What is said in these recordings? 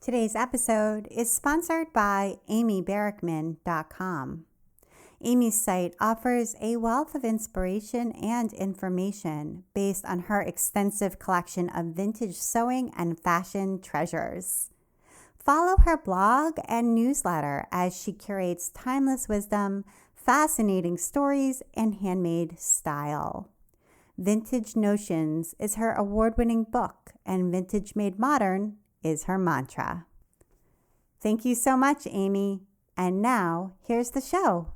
Today's episode is sponsored by amybarrickman.com. Amy's site offers a wealth of inspiration and information based on her extensive collection of vintage sewing and fashion treasures. Follow her blog and newsletter as she curates timeless wisdom, fascinating stories, and handmade style. Vintage Notions is her award-winning book, and Vintage Made Modern is her mantra. Thank you so much, Amy. And now, here's the show.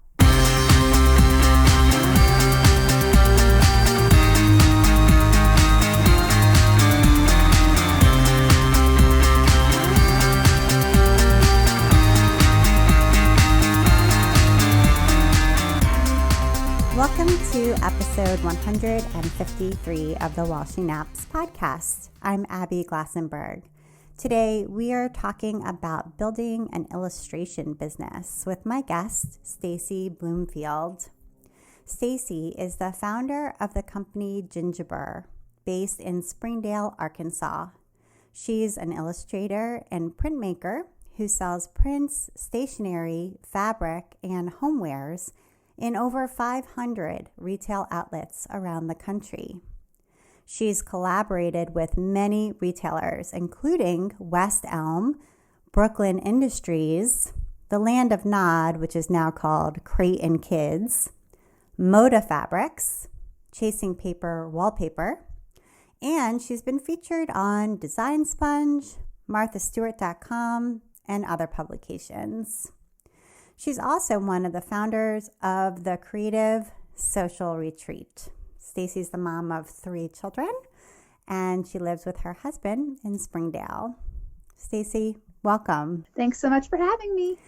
Welcome to episode 153 of the While She Naps podcast. I'm Abby Glassenberg. Today, we are talking about building an illustration business with my guest, Stacie Bloomfield. Stacie is the founder of the company Gingiber, based in Springdale, Arkansas. She's an illustrator and printmaker who sells prints, stationery, fabric, and homewares in over 500 retail outlets around the country. She's collaborated with many retailers, including West Elm, Brooklyn Industries, the Land of Nod, which is now called Creighton Kids, Moda Fabrics, Chasing Paper Wallpaper, and she's been featured on Design Sponge, MarthaStewart.com, and other publications. She's also one of the founders of the Creative Social Retreat. Stacie's the mom of 3 children, and she lives with her husband in Springdale. Stacie, welcome. Thanks so much for having me.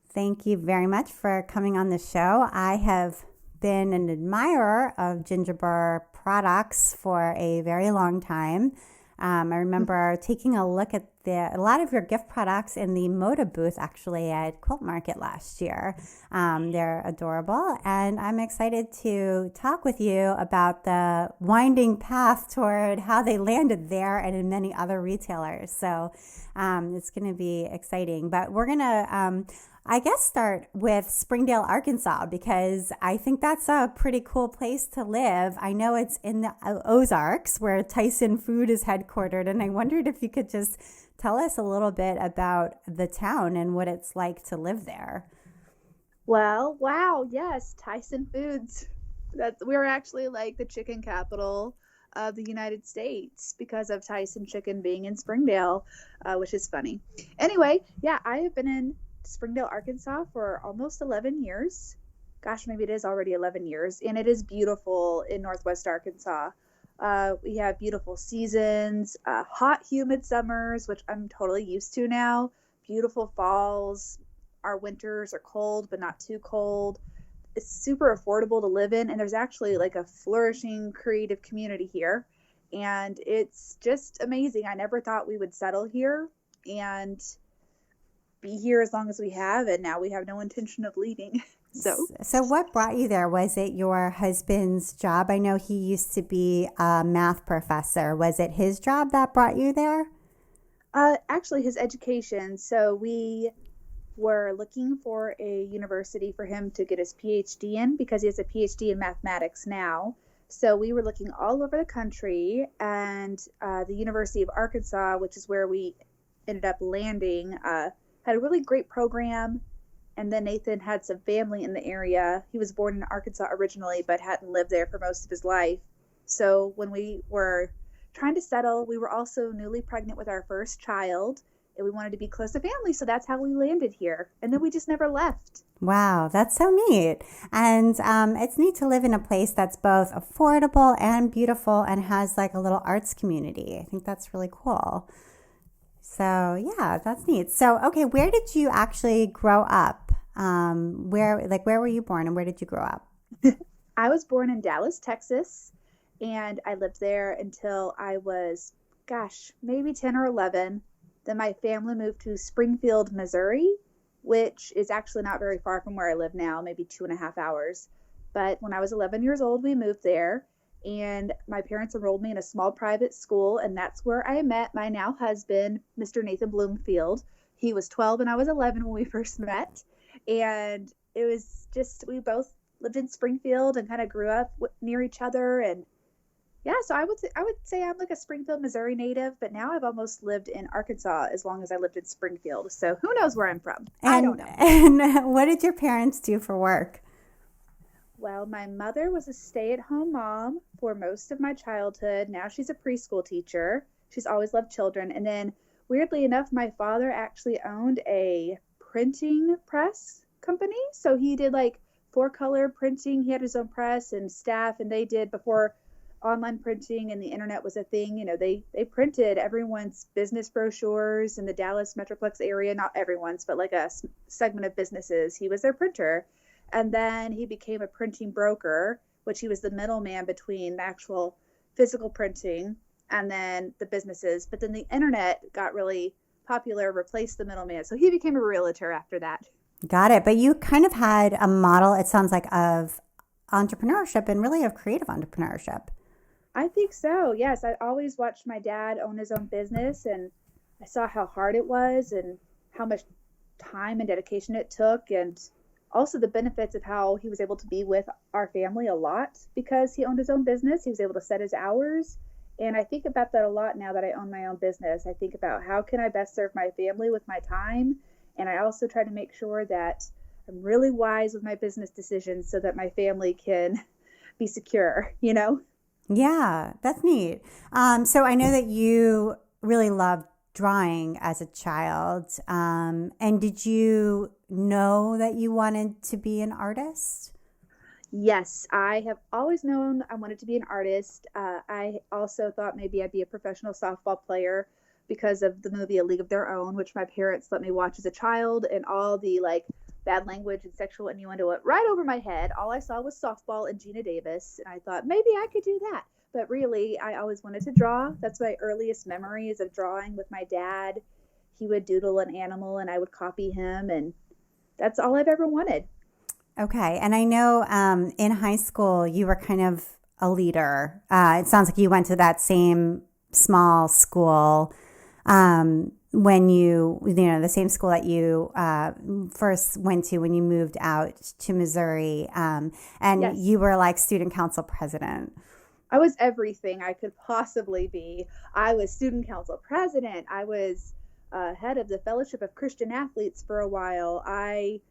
Thank you very much for coming on the show. I have been an admirer of Gingiber products for a very long time. I remember taking a look at a lot of your gift products in the Moda booth, actually, at Quilt Market last year. They're adorable, and I'm excited to talk with you about the winding path toward how they landed there and in many other retailers. So it's going to be exciting. But we're going to, start with Springdale, Arkansas, because I think that's a pretty cool place to live. I know it's in the Ozarks where Tyson Food is headquartered, and I wondered if you could just tell us a little bit about the town and what it's like to live there. Well, wow, yes, Tyson Foods. We're actually like the chicken capital of the United States because of Tyson Chicken being in Springdale, which is funny. Anyway, yeah, I have been in Springdale, Arkansas for almost 11 years. Gosh, maybe it is already 11 years. And it is beautiful in Northwest Arkansas. We have beautiful seasons, hot, humid summers, which I'm totally used to now. Beautiful falls. Our winters are cold, but not too cold. It's super affordable to live in. And there's actually like a flourishing creative community here. And it's just amazing. I never thought we would settle here and be here as long as we have, and now we have no intention of leaving. So what brought you there? Was it your husband's job? I know he used to be a math professor. Was it his job that brought you there? Actually, his education. So we were looking for a university for him to get his PhD in because he has a PhD in mathematics now. So we were looking all over the country, and the University of Arkansas, which is where we ended up landing, had a really great program. And then Nathan had some family in the area. He was born in Arkansas originally, but hadn't lived there for most of his life. So when we were trying to settle, we were also newly pregnant with our first child, and we wanted to be close to family. So that's how we landed here. And then we just never left. Wow, that's so neat. And it's neat to live in a place that's both affordable and beautiful and has like a little arts community. I think that's really cool. So yeah, that's neat. So, okay, where did you actually grow up? Where were you born and where did you grow up? I was born in Dallas, Texas, and I lived there until I was, maybe 10 or 11. Then my family moved to Springfield, Missouri, which is actually not very far from where I live now, maybe 2.5 hours. But when I was 11 years old, we moved there, and my parents enrolled me in a small private school, and that's where I met my now husband, Mr. Nathan Bloomfield. He was 12 and I was 11 when we first met, and it was just, we both lived in Springfield and kind of grew up near each other. And yeah, so I would say I'm like a Springfield, Missouri native, but now I've almost lived in Arkansas as long as I lived in Springfield. So who knows where I'm from? I don't know. And what did your parents do for work? Well, my mother was a stay-at-home mom for most of my childhood. Now she's a preschool teacher. She's always loved children. And then, weirdly enough, my father actually owned a printing press company. So he did like four-color printing. He had his own press and staff, and they did, before online printing and the internet was a thing, they printed everyone's business brochures in the Dallas Metroplex area. Not everyone's, but like a segment of businesses. He was their printer. And then he became a printing broker, which he was the middleman between the actual physical printing and then the businesses. But then the internet got really popular, replaced the middleman. So he became a realtor after that. Got it. But you kind of had a model, it sounds like, of entrepreneurship and really of creative entrepreneurship. I think so. Yes. I always watched my dad own his own business, and I saw how hard it was and how much time and dedication it took, and also the benefits of how he was able to be with our family a lot because he owned his own business. He was able to set his hours. And I think about that a lot now that I own my own business. I think about how can I best serve my family with my time. And I also try to make sure that I'm really wise with my business decisions so that my family can be secure, Yeah, that's neat. So I know that you really loved drawing as a child. And did you know that you wanted to be an artist? Yes, I have always known I wanted to be an artist. I also thought maybe I'd be a professional softball player because of the movie A League of Their Own, which my parents let me watch as a child, and all the bad language and sexual innuendo went right over my head. All I saw was softball and Gina Davis, and I thought maybe I could do that. But really, I always wanted to draw. That's my earliest memories of drawing with my dad. He would doodle an animal and I would copy him, and that's all I've ever wanted. Okay. And I know in high school, you were kind of a leader. It sounds like you went to that same small school when the same school that you first went to when you moved out to Missouri. And yes. You were like student council president. I was everything I could possibly be. I was student council president. I was head of the Fellowship of Christian Athletes for a while. I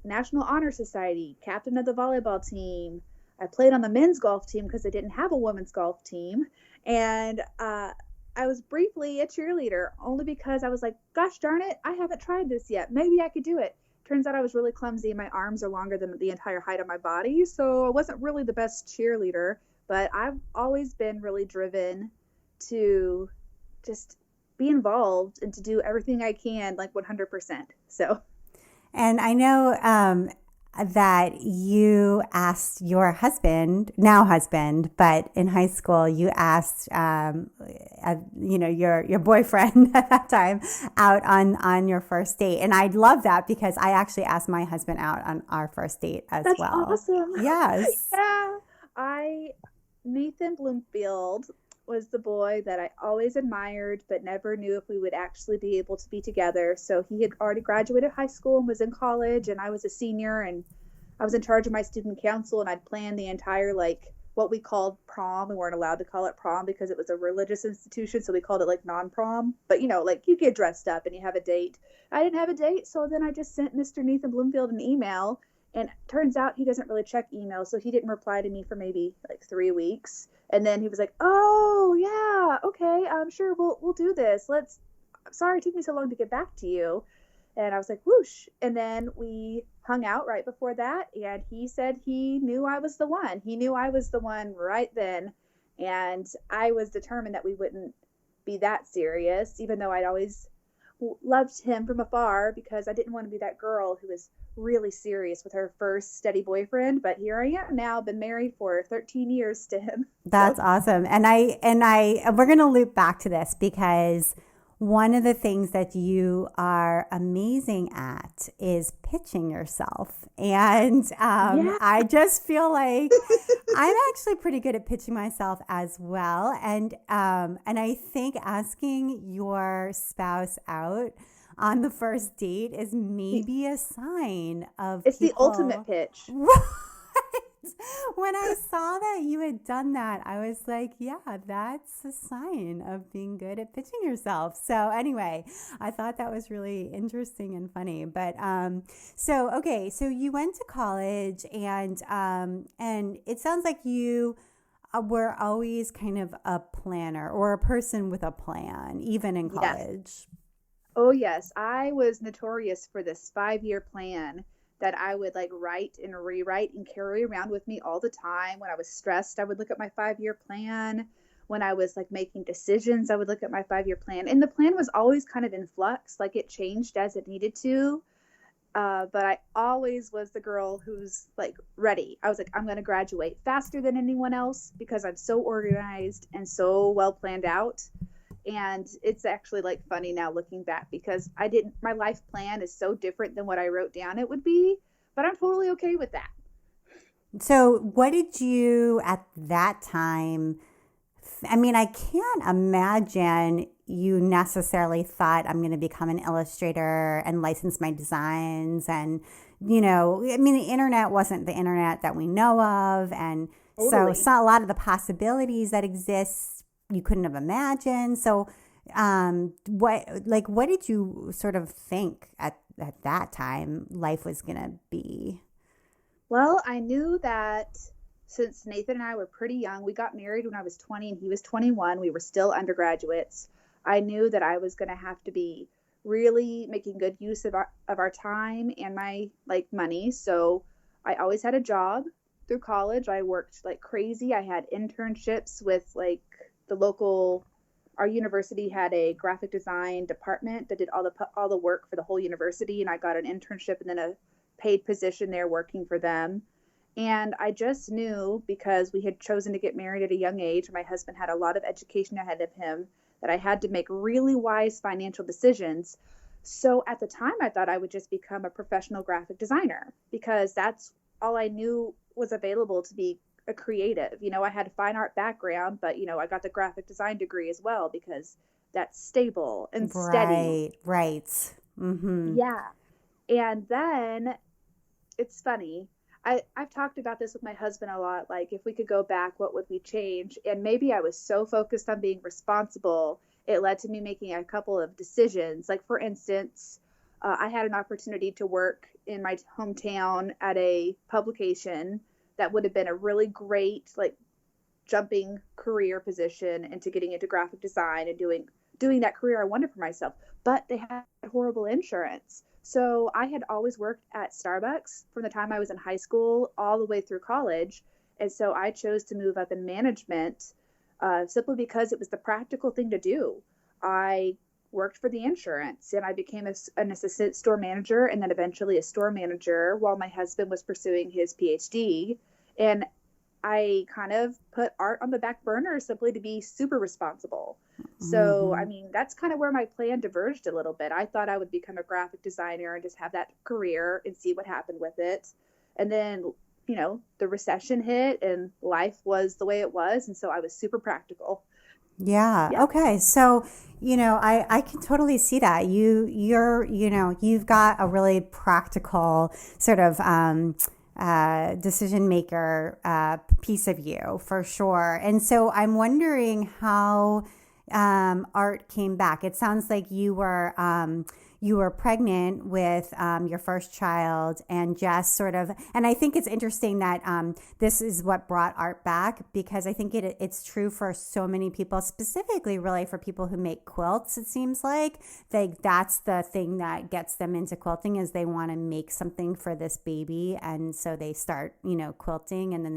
National Honor Society, captain of the volleyball team. I played on the men's golf team because they didn't have a women's golf team. And I was briefly a cheerleader only because I was like, gosh darn it, I haven't tried this yet. Maybe I could do it. Turns out I was really clumsy and my arms are longer than the entire height of my body. So I wasn't really the best cheerleader, but I've always been really driven to just be involved and to do everything I can, 100%. So. And I know that you asked your now husband, but in high school you asked, your boyfriend at that time out on your first date. And I love that because I actually asked my husband out on our first date as That's well. That's awesome. Yes. Yeah. Nathan Bloomfield was the boy that I always admired, but never knew if we would actually be able to be together. So he had already graduated high school and was in college, and I was a senior, and I was in charge of my student council, and I'd planned the entire, what we called prom. We weren't allowed to call it prom because it was a religious institution, so we called it non-prom. But, you get dressed up and you have a date. I didn't have a date, so then I just sent Mr. Nathan Bloomfield an email, and turns out he doesn't really check email, so he didn't reply to me for maybe 3 weeks. And then he was like, oh, yeah, okay, I'm sure we'll do this. Sorry it took me so long to get back to you. And I was like, whoosh. And then we hung out right before that. And he said he knew I was the one. He knew I was the one right then. And I was determined that we wouldn't be that serious, even though I'd always loved him from afar because I didn't want to be that girl who was really serious with her first steady boyfriend. But here I am now, been married for 13 years to him. That's awesome. And we're going to loop back to this because one of the things that you are amazing at is pitching yourself. And Yeah. I just feel like I'm actually pretty good at pitching myself as well. And I think asking your spouse out on the first date is maybe a sign of It's the ultimate people. pitch. Right. When I saw that you had done that, I was like, yeah, that's a sign of being good at pitching yourself. So anyway, I thought that was really interesting and funny. But so okay, so you went to college, and it sounds like you were always kind of a planner or a person with a plan, even in Yes. college. Oh, yes. I was notorious for this 5-year plan that I would like write and rewrite and carry around with me all the time. When I was stressed, I would look at my 5-year plan. When I was like making decisions, I would look at my 5-year plan. And the plan was always kind of in flux, like it changed as it needed to. But I always was the girl who's like ready. I was like, I'm going to graduate faster than anyone else because I'm so organized and so well planned out. And it's actually like funny now looking back because my life plan is so different than what I wrote down it would be, but I'm totally okay with that. So, what did you at that time? I mean, I can't imagine you necessarily thought I'm going to become an illustrator and license my designs. And, I mean, the internet wasn't the internet that we know of. And Totally. so a lot of the possibilities that exist, you couldn't have imagined. So, what did you sort of think at that time life was going to be? Well, I knew that since Nathan and I were pretty young, we got married when I was 20 and he was 21. We were still undergraduates. I knew that I was going to have to be really making good use of our time and my like money. So I always had a job through college. I worked like crazy. I had internships with like the local our university had a graphic design department that did all the work for the whole university, and I got an internship and then a paid position there working for them. And I just knew because we had chosen to get married at a young age, my husband had a lot of education ahead of him, that I had to make really wise financial decisions. So at the time, I thought I would just become a professional graphic designer because that's all I knew was available to be a creative. I had a fine art background, but I got the graphic design degree as well because that's stable and steady. Right, right. Mm-hmm. Yeah. And then it's funny. I've talked about this with my husband a lot. Like, if we could go back, what would we change? And maybe I was so focused on being responsible, it led to me making a couple of decisions. Like, for instance, I had an opportunity to work in my hometown at a publication that would have been a really great, like, jumping career position into getting into graphic design and doing that career I wanted for myself. But they had horrible insurance. So I had always worked at Starbucks from the time I was in high school all the way through college. And so I chose to move up in management simply because it was the practical thing to do. I worked for the insurance and I became an assistant store manager and then eventually a store manager while my husband was pursuing his PhD. And I kind of put art on the back burner simply to be super responsible. So, I Mm-hmm. mean, that's kind of where my plan diverged a little bit. I thought I would become a graphic designer and just have that career and see what happened with it. And then, the recession hit and life was the way it was. And so I was super practical. Yeah. Yeah. Okay. So, I can totally see that. You've got a really practical sort of decision maker piece of you for sure. And so I'm wondering how art came back. It sounds like you were pregnant with your first child and just sort of, and I think it's interesting that this is what brought art back because I think it's true for so many people, specifically really for people who make quilts. It seems like that's the thing that gets them into quilting is they want to make something for this baby. And so they start, quilting and then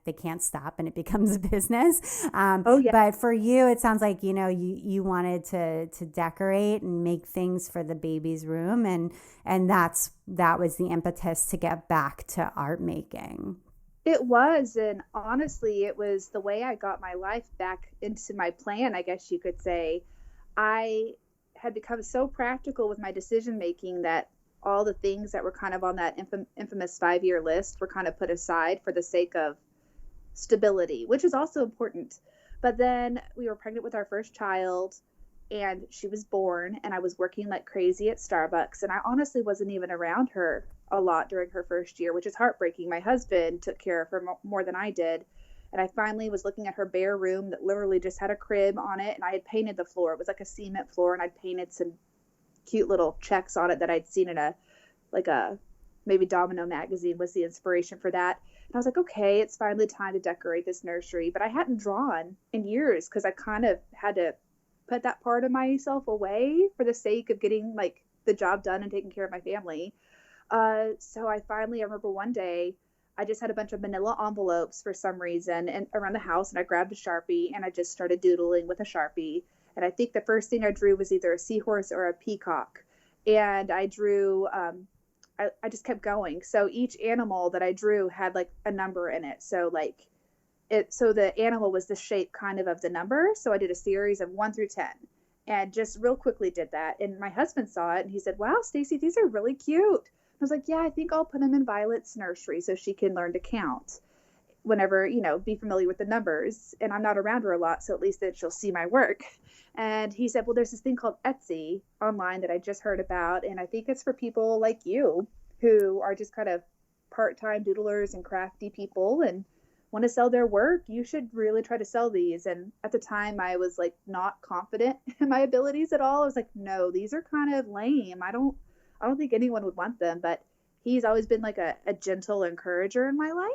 they can't stop and it becomes a business. Oh, yeah. But for you, it sounds like, you wanted to decorate and make things for the baby's room and that was the impetus to get back to art making. It was. And honestly, it was the way I got my life back into my plan, I guess you could say. I had become so practical with my decision making that all the things that were kind of on that infamous 5-year list were kind of put aside for the sake of stability, which is also important. But then we were pregnant with our first child, and she was born, and I was working like crazy at Starbucks, and I honestly wasn't even around her a lot during her first year, which is heartbreaking. My husband took care of her more than I did. And I finally was looking at her bare room that literally just had a crib on it, and I had painted the floor. It was like a cement floor, and I'd painted some cute little checks on it that I'd seen in a maybe Domino magazine was the inspiration for that. And I was like, okay, it's finally time to decorate this nursery. But I hadn't drawn in years because I kind of had to put that part of myself away for the sake of getting like the job done and taking care of my family. So I remember one day I just had a bunch of manila envelopes for some reason and around the house, and I grabbed a Sharpie and I just started doodling with a Sharpie. And I think the first thing I drew was either a seahorse or a peacock. And I drew, I just kept going. So each animal that I drew had like a number in it. So the animal was the shape kind of the number. So I did a series of 1 through 10 and just real quickly did that. And my husband saw it and he said, wow, Stacie, these are really cute. I was like, yeah, I think I'll put them in Violet's nursery so she can learn to count whenever, be familiar with the numbers. And I'm not around her a lot, so at least that she'll see my work. And he said, well, there's this thing called Etsy online that I just heard about. And I think it's for people like you who are just kind of part-time doodlers and crafty people and want to sell their work. You should really try to sell these. And at the time I was like not confident in my abilities at all. I was like, no, these are kind of lame. I don't think anyone would want them, but he's always been like a gentle encourager in my life.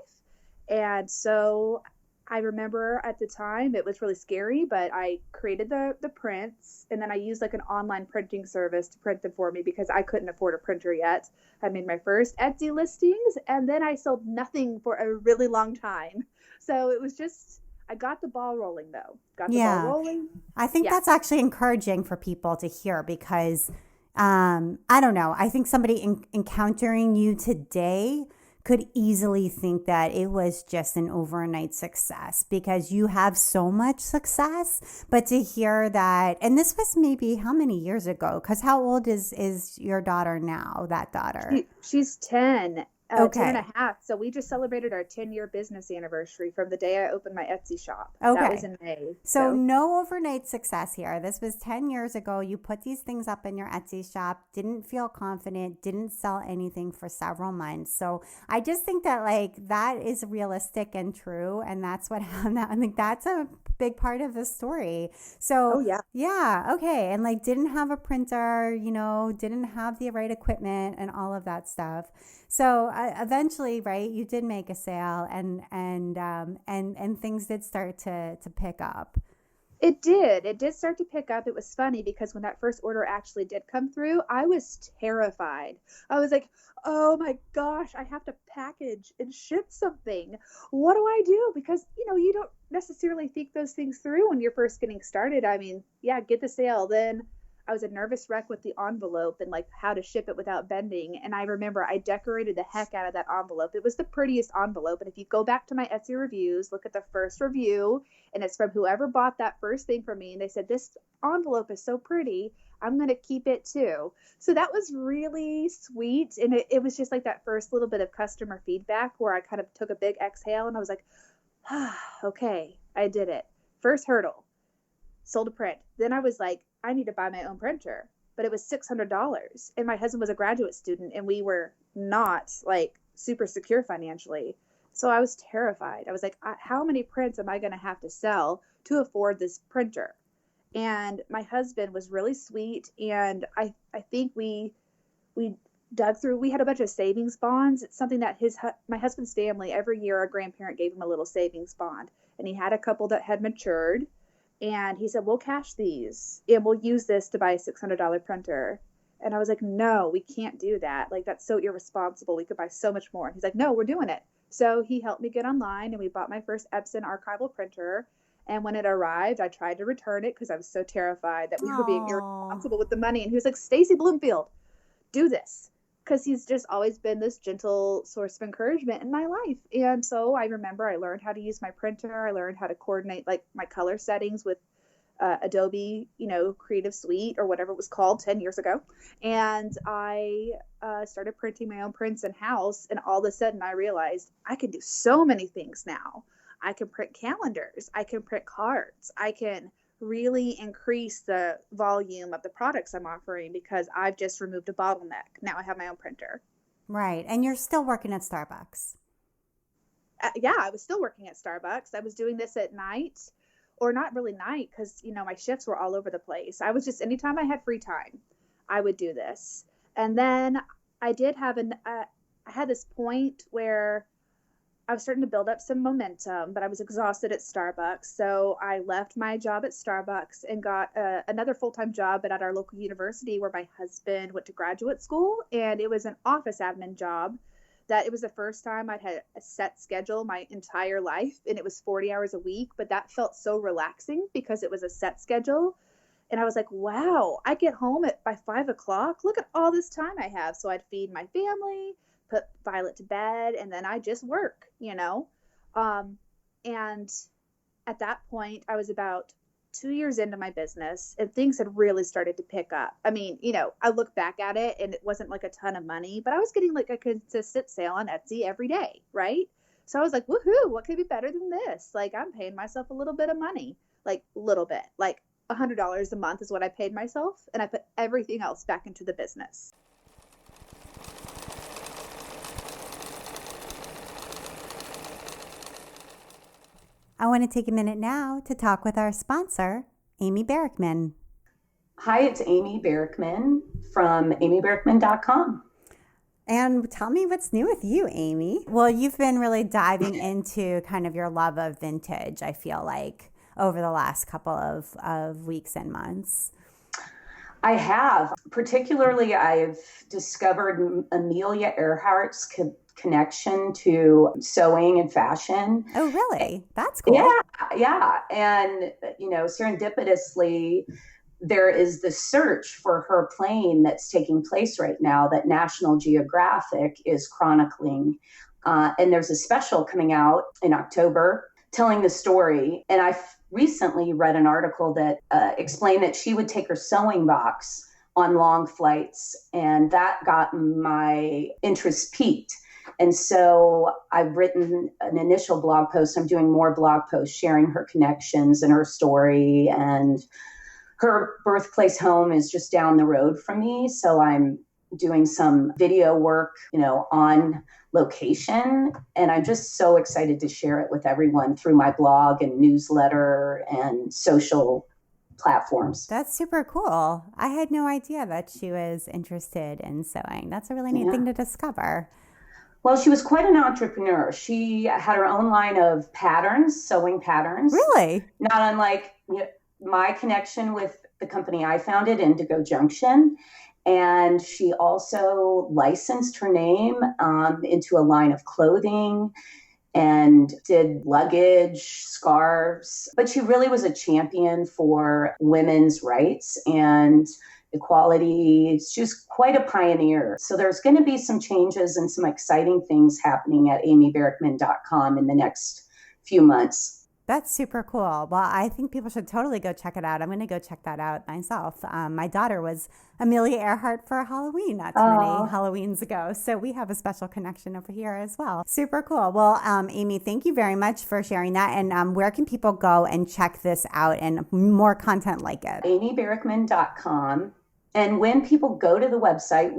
And so I remember at the time it was really scary, but I created the prints, and then I used like an online printing service to print them for me because I couldn't afford a printer yet. I made my first Etsy listings, and then I sold nothing for a really long time. So it was just, I got the ball rolling though. Ball rolling. I think that's actually encouraging for people to hear because I don't know. I think somebody encountering you today could easily think that it was just an overnight success because you have so much success. But to hear that, and this was maybe how many years ago? Because how old is your daughter now, that daughter? She's 10. Okay. 10 and a half. So we just celebrated our 10-year business anniversary from the day I opened my Etsy shop. Okay. That was in May. So no overnight success here. This was 10 years ago. You put these things up in your Etsy shop, didn't feel confident, didn't sell anything for several months. So I just think that like that is realistic and true. And that's what happened. I think that's a big part of the story. So yeah. Okay. And like didn't have a printer, didn't have the right equipment and all of that stuff. So eventually, right, you did make a sale, and things did start to pick up. It did. It did start to pick up. It was funny because when that first order actually did come through, I was terrified. I was like, oh my gosh, I have to package and ship something. What do I do? Because, you don't necessarily think those things through when you're first getting started. I mean, get the sale. Then I was a nervous wreck with the envelope and like how to ship it without bending. And I remember I decorated the heck out of that envelope. It was the prettiest envelope. And if you go back to my Etsy reviews, look at the first review, and it's from whoever bought that first thing from me. And they said, this envelope is so pretty. I'm going to keep it too. So that was really sweet. And it was just like that first little bit of customer feedback where I kind of took a big exhale and I was like, okay, I did it. First hurdle, sold a print. Then I was like, I need to buy my own printer, but it was $600. And my husband was a graduate student and we were not like super secure financially. So I was terrified. I was like, how many prints am I going to have to sell to afford this printer? And my husband was really sweet. And I think we dug through, we had a bunch of savings bonds. It's something that my husband's family, every year, our grandparent gave him a little savings bond, and he had a couple that had matured. And he said, we'll cash these and we'll use this to buy a $600 printer. And I was like, no, we can't do that. Like, that's so irresponsible. We could buy so much more. And he's like, no, we're doing it. So he helped me get online and we bought my first Epson archival printer. And when it arrived, I tried to return it because I was so terrified that we were being irresponsible with the money. And he was like, Stacie Bloomfield, do this. Because he's just always been this gentle source of encouragement in my life. And so I remember I learned how to use my printer. I learned how to coordinate like my color settings with Adobe, Creative Suite or whatever it was called 10 years ago. And I started printing my own prints in-house. And all of a sudden I realized I can do so many things now. I can print calendars. I can print cards. I can really increase the volume of the products I'm offering because I've just removed a bottleneck. Now I have my own printer. Right. And you're still working at Starbucks. Yeah, I was still working at Starbucks. I was doing this at night, or not really night because, my shifts were all over the place. I was just, anytime I had free time, I would do this. And then I did have I had this point where I was starting to build up some momentum, but I was exhausted at Starbucks. So I left my job at Starbucks and got another full-time job at our local university where my husband went to graduate school. And it was an office admin job that it was the first time I'd had a set schedule my entire life. And it was 40 hours a week, but that felt so relaxing because it was a set schedule. And I was like, wow, I get home by 5 o'clock. Look at all this time I have. So I'd feed my family, put Violet to bed, and then I just work, and at that point I was about 2 years into my business and things had really started to pick up. I mean, I look back at it and it wasn't like a ton of money, but I was getting like a consistent sale on Etsy every day. Right. So I was like, woohoo, what could be better than this? Like I'm paying myself a little bit of money, like little bit, like $100 a month is what I paid myself. And I put everything else back into the business. I want to take a minute now to talk with our sponsor, Amy Barackman. Hi, it's Amy Barackman from amybarackman.com. And tell me what's new with you, Amy. Well, you've been really diving into kind of your love of vintage, I feel like, over the last couple of weeks and months. I have. Particularly, I've discovered Amelia Earhart's connection to sewing and fashion. Oh, really? That's cool. Yeah. And, serendipitously, there is this search for her plane that's taking place right now that National Geographic is chronicling. And there's a special coming out in October telling the story. And I recently read an article that explained that she would take her sewing box on long flights. And that got my interest peaked. And so I've written an initial blog post. I'm doing more blog posts sharing her connections and her story. And her birthplace home is just down the road from me. So I'm doing some video work, on location. And I'm just so excited to share it with everyone through my blog and newsletter and social platforms. That's super cool. I had no idea that she was interested in sewing. That's a really neat thing to discover. Well, she was quite an entrepreneur. She had her own line of patterns, sewing patterns. Really? Not unlike my connection with the company I founded, Indigo Junction. And she also licensed her name into a line of clothing and did luggage, scarves. But she really was a champion for women's rights and equality. She was quite a pioneer. So there's going to be some changes and some exciting things happening at amybarackman.com in the next few months. That's super cool. Well, I think people should totally go check it out. I'm going to go check that out myself. My daughter was Amelia Earhart for Halloween not too many Halloweens ago. So we have a special connection over here as well. Super cool. Well, Amy, thank you very much for sharing that. And where can people go and check this out and more content like it? amybarackman.com. And when people go to the website,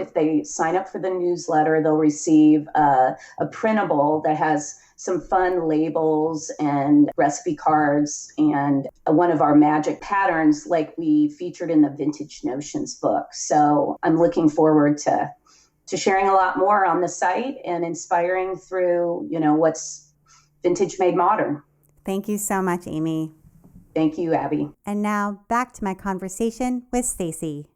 if they sign up for the newsletter, they'll receive a printable that has some fun labels and recipe cards and one of our magic patterns like we featured in the Vintage Notions book. So I'm looking forward to sharing a lot more on the site and inspiring through, what's vintage made modern. Thank you so much, Amy. Thank you, Abby. And now back to my conversation with Stacie.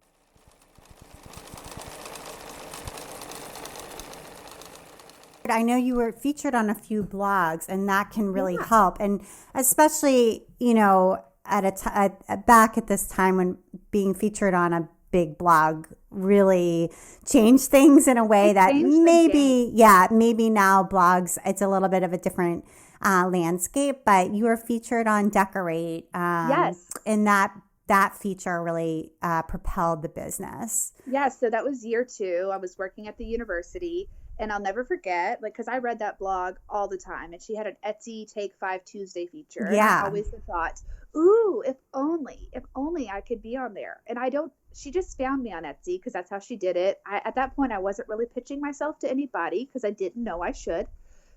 I know you were featured on a few blogs, and that can really help. And especially, back at this time when being featured on a big blog really changed things in a way that maybe now blogs, it's a little bit of a different landscape, but you were featured on Decorate. Yes. And that feature really propelled the business. Yeah, so that was year 2. I was working at the university, and I'll never forget, like, because I read that blog all the time, and she had an Etsy Take 5 Tuesday feature. Yeah. And I always thought, ooh, if only I could be on there. And she just found me on Etsy because that's how she did it. At that point, I wasn't really pitching myself to anybody because I didn't know I should.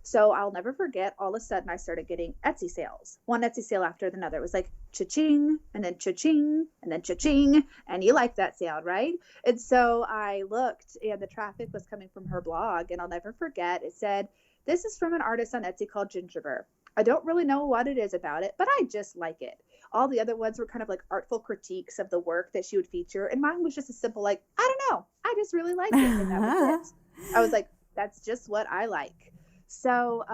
So I'll never forget, all of a sudden I started getting Etsy sales, one Etsy sale after another. It was like cha-ching, and then cha-ching, and then cha-ching, and you like that sound, right? And so I looked, and the traffic was coming from her blog, and I'll never forget, it said, this is from an artist on Etsy called Gingiber. I don't really know what it is about it, but I just like it. All the other ones were kind of like artful critiques of the work that she would feature, and mine was just a simple like, I don't know, I just really like it, and that was it. I was like, that's just what I like. So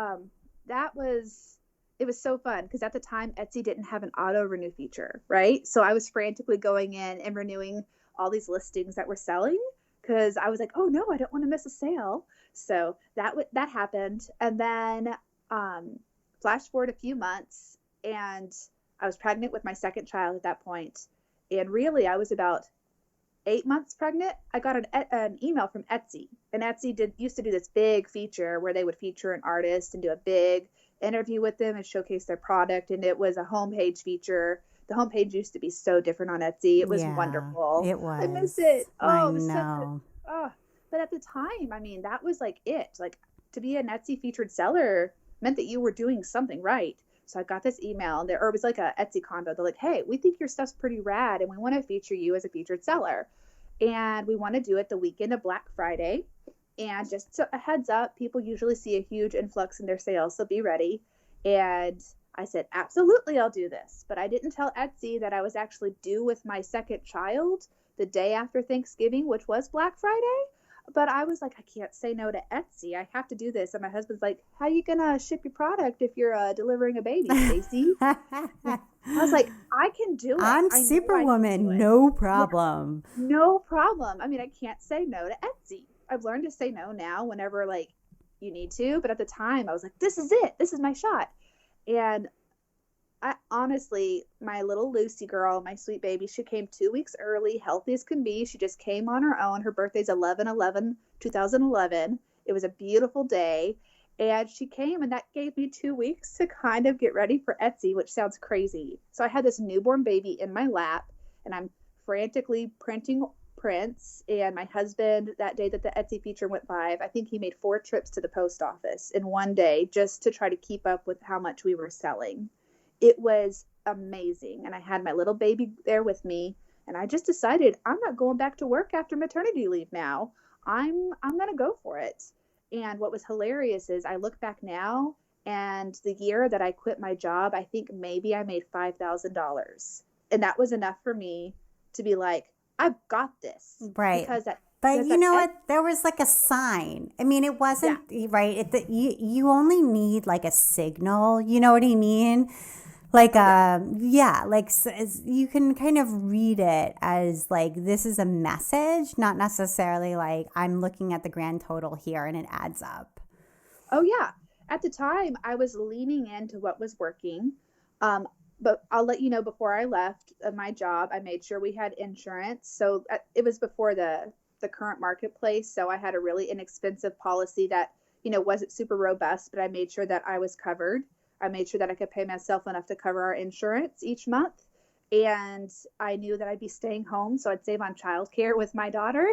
it was so fun because at the time Etsy didn't have an auto renew feature, right? So I was frantically going in and renewing all these listings that were selling because I was like, oh no, I don't want to miss a sale. So that happened. And then flash forward a few months, and I was pregnant with my second child at that point. And really I was about 8 months pregnant. I got an email from Etsy, and Etsy used to do this big feature where they would feature an artist and do a big interview with them and showcase their product. And it was a homepage feature. The homepage used to be so different on Etsy. It was wonderful. It was. I miss it. Oh, I it was know. But at the time, I mean, that was like it. Like, to be an Etsy featured seller meant that you were doing something right. So I got this email, and it was like a Etsy convo. They're like, hey, we think your stuff's pretty rad, and we want to feature you as a featured seller. And we want to do it the weekend of Black Friday. And just a heads up, people usually see a huge influx in their sales, so be ready. And I said, absolutely, I'll do this. But I didn't tell Etsy that I was actually due with my second child the day after Thanksgiving, which was Black Friday. But I was like, I can't say no to Etsy. I have to do this. And my husband's like, how are you going to ship your product if you're delivering a baby, Stacie? I was like, I can do it. I'm Superwoman. No problem. Yeah, no problem. I mean, I can't say no to Etsy. I've learned to say no now whenever like you need to. But at the time I was like, this is it. This is my shot. And I honestly, my little Lucy girl, my sweet baby, she came 2 weeks early, healthy as can be. She just came on her own. Her birthday's 11/11/2011. It was a beautiful day. And she came, and that gave me 2 weeks to kind of get ready for Etsy, which sounds crazy. So I had this newborn baby in my lap, and I'm frantically printing prints. And my husband, that day that the Etsy feature went live, I think he made 4 trips to the post office in one day just to try to keep up with how much we were selling. It was amazing. And I had my little baby there with me, and I just decided I'm not going back to work after maternity leave now. I'm going to go for it. And what was hilarious is I look back now, and the year that I quit my job, I think maybe I made $5,000. And that was enough for me to be like, I've got this. Right. But you know what? There was like a sign. I mean, it wasn't right. You only need like a signal. You know what I mean? Like, you can kind of read it as like, this is a message, not necessarily like I'm looking at the grand total here and it adds up. Oh yeah. At the time I was leaning into what was working. But I'll let you know, before I left my job, I made sure we had insurance. So it was before the current marketplace. So I had a really inexpensive policy that, wasn't super robust, but I made sure that I was covered. I made sure that I could pay myself enough to cover our insurance each month. And I knew that I'd be staying home, so I'd save on childcare with my daughter.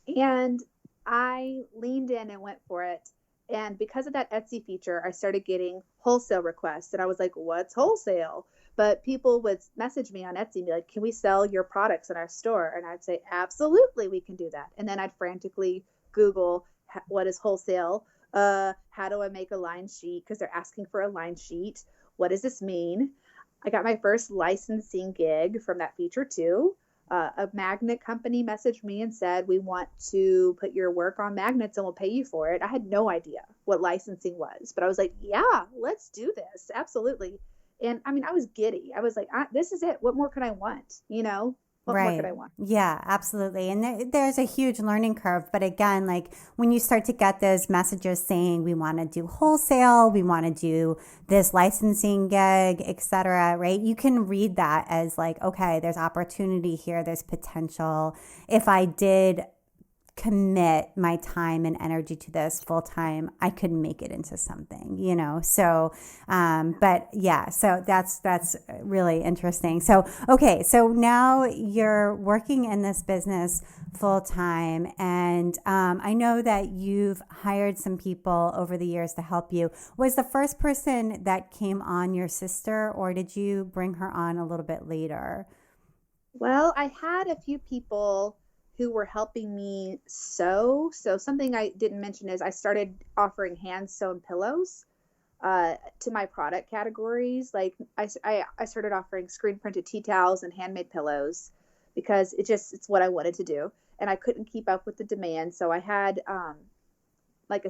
And I leaned in and went for it. And because of that Etsy feature, I started getting wholesale requests. And I was like, what's wholesale? But people would message me on Etsy and be like, can we sell your products in our store? And I'd say, absolutely, we can do that. And then I'd frantically Google, what is wholesale? How do I make a line sheet? Because they're asking for a line sheet. What does this mean? I got my first licensing gig from that feature too. A magnet company messaged me and said, we want to put your work on magnets and we'll pay you for it. I had no idea what licensing was, but I was like, yeah, let's do this. Absolutely. And I mean, I was giddy. I was like, this is it. What more could I want? What more could Right. I want? Yeah, absolutely. And there's a huge learning curve. But again, like when you start to get those messages saying we want to do wholesale, we want to do this licensing gig, et cetera, right? You can read that as like, okay, there's opportunity here, there's potential. If I did commit my time and energy to this full time, I could make it into something, you know? So, but yeah, so that's really interesting. So, okay. So now you're working in this business full time, and I know that you've hired some people over the years to help you. Was the first person that came on your sister, or did you bring her on a little bit later? Well, I had a few people who were helping me sew. So something I didn't mention is I started offering hand sewn pillows to my product categories. Like I started offering screen printed tea towels and handmade pillows because it's what I wanted to do, and I couldn't keep up with the demand. So I had like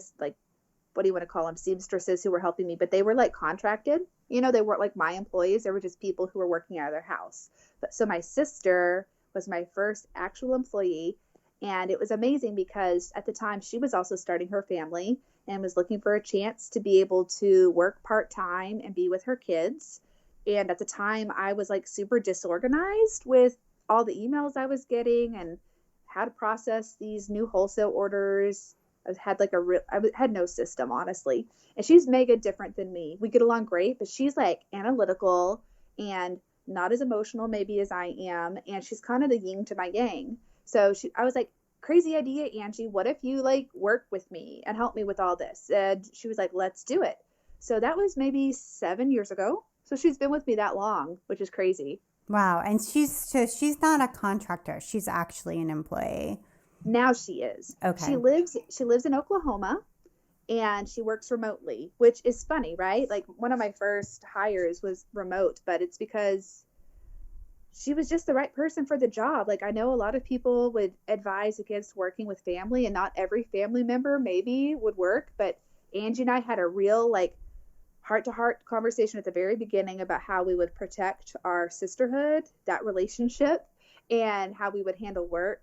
what do you want to call them, seamstresses who were helping me, but they were like contracted. They weren't like my employees. They were just people who were working out of their house. But so my sister was my first actual employee, and it was amazing because at the time she was also starting her family and was looking for a chance to be able to work part-time and be with her kids. And at the time I was like super disorganized with all the emails I was getting and how to process these new wholesale orders. I had like I had no system, honestly. And she's mega different than me. We get along great, but she's like analytical and not as emotional maybe as I am. And she's kind of the yin to my yang. So I was like, crazy idea, Angie. What if you like work with me and help me with all this? And she was like, let's do it. So that was maybe 7 years ago. So she's been with me that long, which is crazy. Wow. And she's not a contractor. She's actually an employee. Now she is. Okay. She lives in Oklahoma, and she works remotely, which is funny, right? Like one of my first hires was remote, but it's because she was just the right person for the job. Like I know a lot of people would advise against working with family, and not every family member maybe would work, but Angie and I had a real like heart-to-heart conversation at the very beginning about how we would protect our sisterhood, that relationship, and how we would handle work.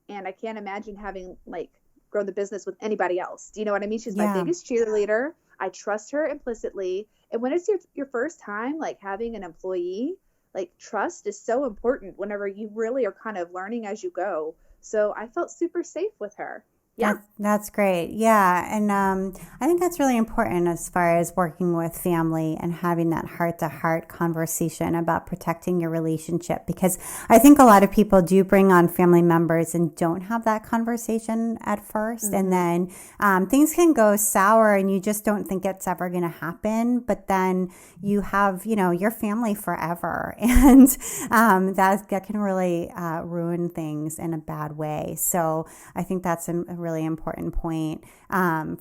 And I can't imagine having like grown the business with anybody else. Do you know what I mean? She's my biggest cheerleader. I trust her implicitly. And when it's your first time, like having an employee, like trust is so important whenever you really are kind of learning as you go. So I felt super safe with her. Yeah. That's great. Yeah. And I think that's really important as far as working with family and having that heart-to-heart conversation about protecting your relationship, because I think a lot of people do bring on family members and don't have that conversation at first. And then things can go sour and you just don't think it's ever going to happen. But then you have, your family forever. And that can really ruin things in a bad way. So I think that's a really important point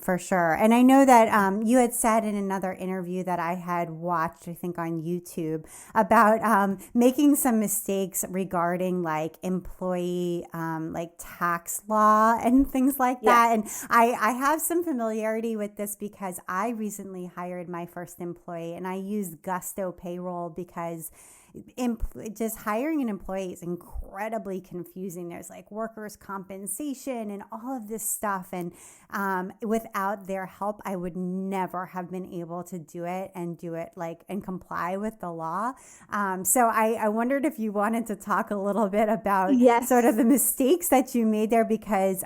for sure. And I know that you had said in another interview that I had watched, I think on YouTube, about making some mistakes regarding like employee like tax law and things like that. And I have some familiarity with this because I recently hired my first employee, and I used Gusto Payroll because just hiring an employee is incredibly confusing. There's like workers' compensation and all of this stuff. And without their help, I would never have been able to do it and comply with the law. So I wondered if you wanted to talk a little bit about sort of the mistakes that you made there, because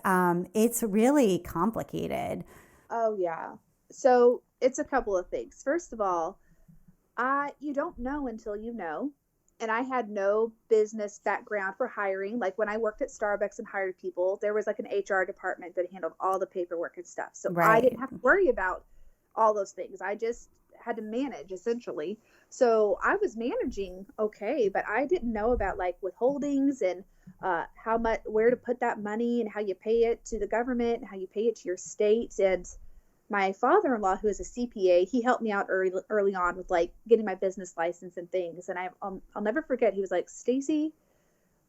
it's really complicated. Oh, yeah. So it's a couple of things. First of all, you don't know until you know. And I had no business background for hiring. Like when I worked at Starbucks and hired people, there was like an HR department that handled all the paperwork and stuff. So I didn't have to worry about all those things. I just had to manage essentially. So I was managing okay, but I didn't know about like withholdings and how much, where to put that money and how you pay it to the government and how you pay it to your state. And my father-in-law, who is a CPA, he helped me out early on with like getting my business license and things. And I'll never forget. He was like, Stacie,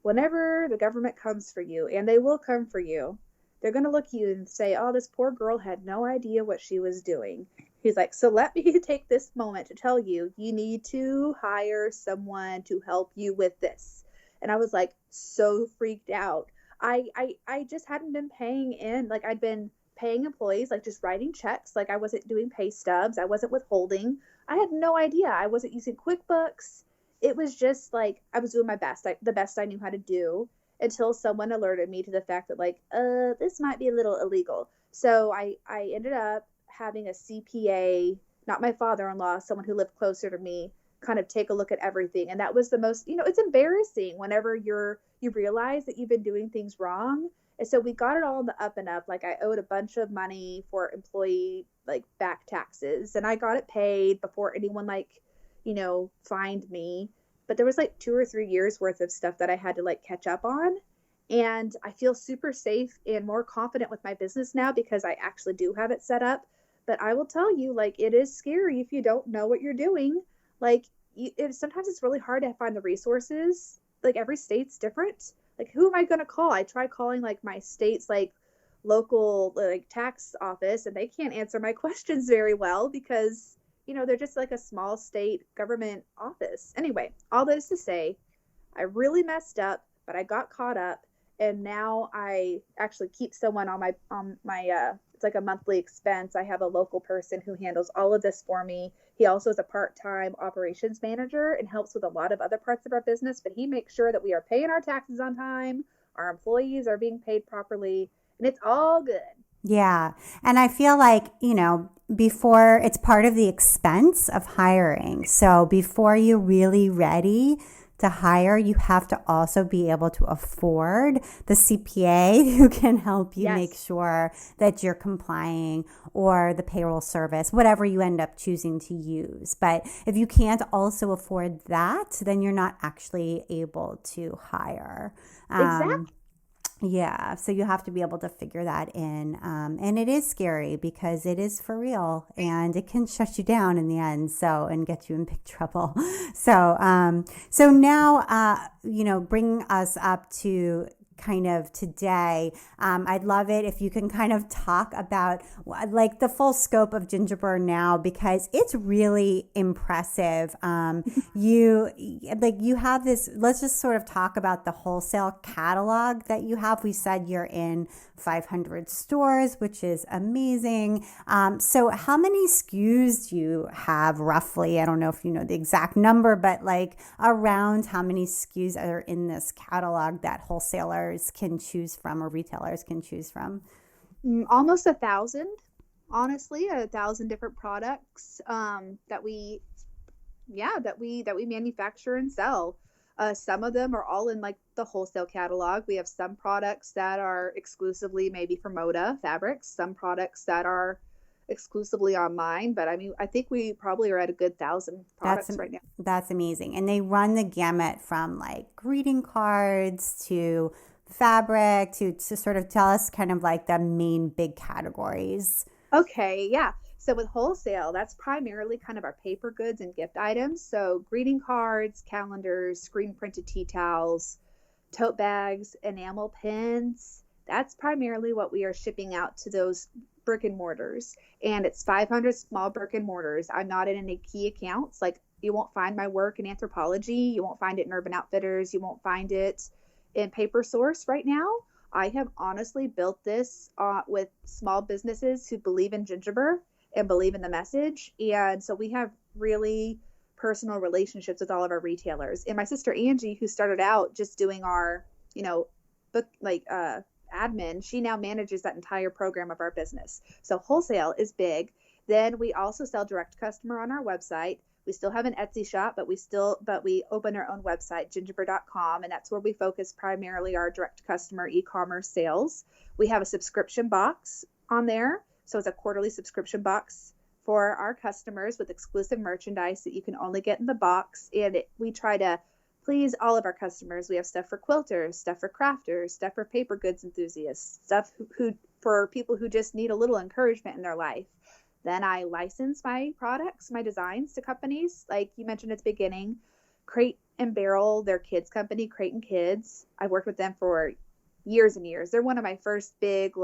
whenever the government comes for you, and they will come for you, they're going to look at you and say, oh, this poor girl had no idea what she was doing. He's like, so let me take this moment to tell you, you need to hire someone to help you with this. And I was like, so freaked out. I just hadn't been paying in, like I'd been paying employees, like just writing checks. Like I wasn't doing pay stubs. I wasn't withholding. I had no idea. I wasn't using QuickBooks. It was just like I was doing my best, the best I knew how to do, until someone alerted me to the fact that like, this might be a little illegal. So I ended up having a CPA, not my father-in-law, someone who lived closer to me, kind of take a look at everything. And that was the most, it's embarrassing whenever you realize that you've been doing things wrong. And so we got it all in the up and up. Like I owed a bunch of money for employee like back taxes, and I got it paid before anyone like, fined me. But there was like 2 or 3 years worth of stuff that I had to like catch up on. And I feel super safe and more confident with my business now because I actually do have it set up. But I will tell you, like, it is scary if you don't know what you're doing. Like, sometimes it's really hard to find the resources. Like, every state's different. Like, who am I going to call? I try calling like my state's like local like tax office, and they can't answer my questions very well because they're just like a small state government office. Anyway, all this to say, I really messed up, but I got caught up, and now I actually keep someone on my it's like a monthly expense. I have a local person who handles all of this for me. He also is a part-time operations manager and helps with a lot of other parts of our business, but he makes sure that we are paying our taxes on time, our employees are being paid properly, and it's all good. Yeah. And I feel like, before it's part of the expense of hiring. So before you're really ready to hire, you have to also be able to afford the CPA who can help you make sure that you're complying, or the payroll service, whatever you end up choosing to use. But if you can't also afford that, then you're not actually able to hire. Exactly. Yeah, so you have to be able to figure that in. And it is scary because it is for real, and it can shut you down in the end, and get you in big trouble. So now, bring us up to kind of today. I'd love it if you can kind of talk about like the full scope of Gingiber now, because it's really impressive. You have this, let's just sort of talk about the wholesale catalog that you have. We said you're in 500 stores, which is amazing. So how many SKUs do you have roughly? I don't know if you know the exact number, but like around how many SKUs are in this catalog that wholesalers can choose from or retailers can choose from? Almost 1,000, honestly, 1,000 different products that we manufacture and sell. Some of them are all in like the wholesale catalog. We have some products that are exclusively maybe for Moda fabrics, some products that are exclusively online. But I mean, I think we probably are at a good 1,000 products right now. That's amazing. And they run the gamut from like greeting cards to fabric to sort of tell us kind of like the main big categories. Okay, yeah. So with wholesale, that's primarily kind of our paper goods and gift items. So greeting cards, calendars, screen printed tea towels, tote bags, enamel pins. That's primarily what we are shipping out to those brick and mortars. And it's 500 small brick and mortars. I'm not in any key accounts. Like, you won't find my work in Anthropologie. You won't find it in Urban Outfitters. You won't find it in Paper Source right now. I have honestly built this with small businesses who believe in Gingiber and believe in the message. And so we have really personal relationships with all of our retailers. And my sister Angie, who started out just doing our, book admin, she now manages that entire program of our business. So wholesale is big. Then we also sell direct customer on our website. We still have an Etsy shop, but we open our own website, gingiber.com, and that's where we focus primarily our direct customer e-commerce sales. We have a subscription box on there. So it's a quarterly subscription box for our customers with exclusive merchandise that you can only get in the box. And we try to please all of our customers. We have stuff for quilters, stuff for crafters, stuff for paper goods enthusiasts, stuff for people who just need a little encouragement in their life. Then I license my products, my designs to companies. Like you mentioned at the beginning, Crate and Barrel, their kids company, Crate and Kids. I've worked with them for years and years. They're one of my first big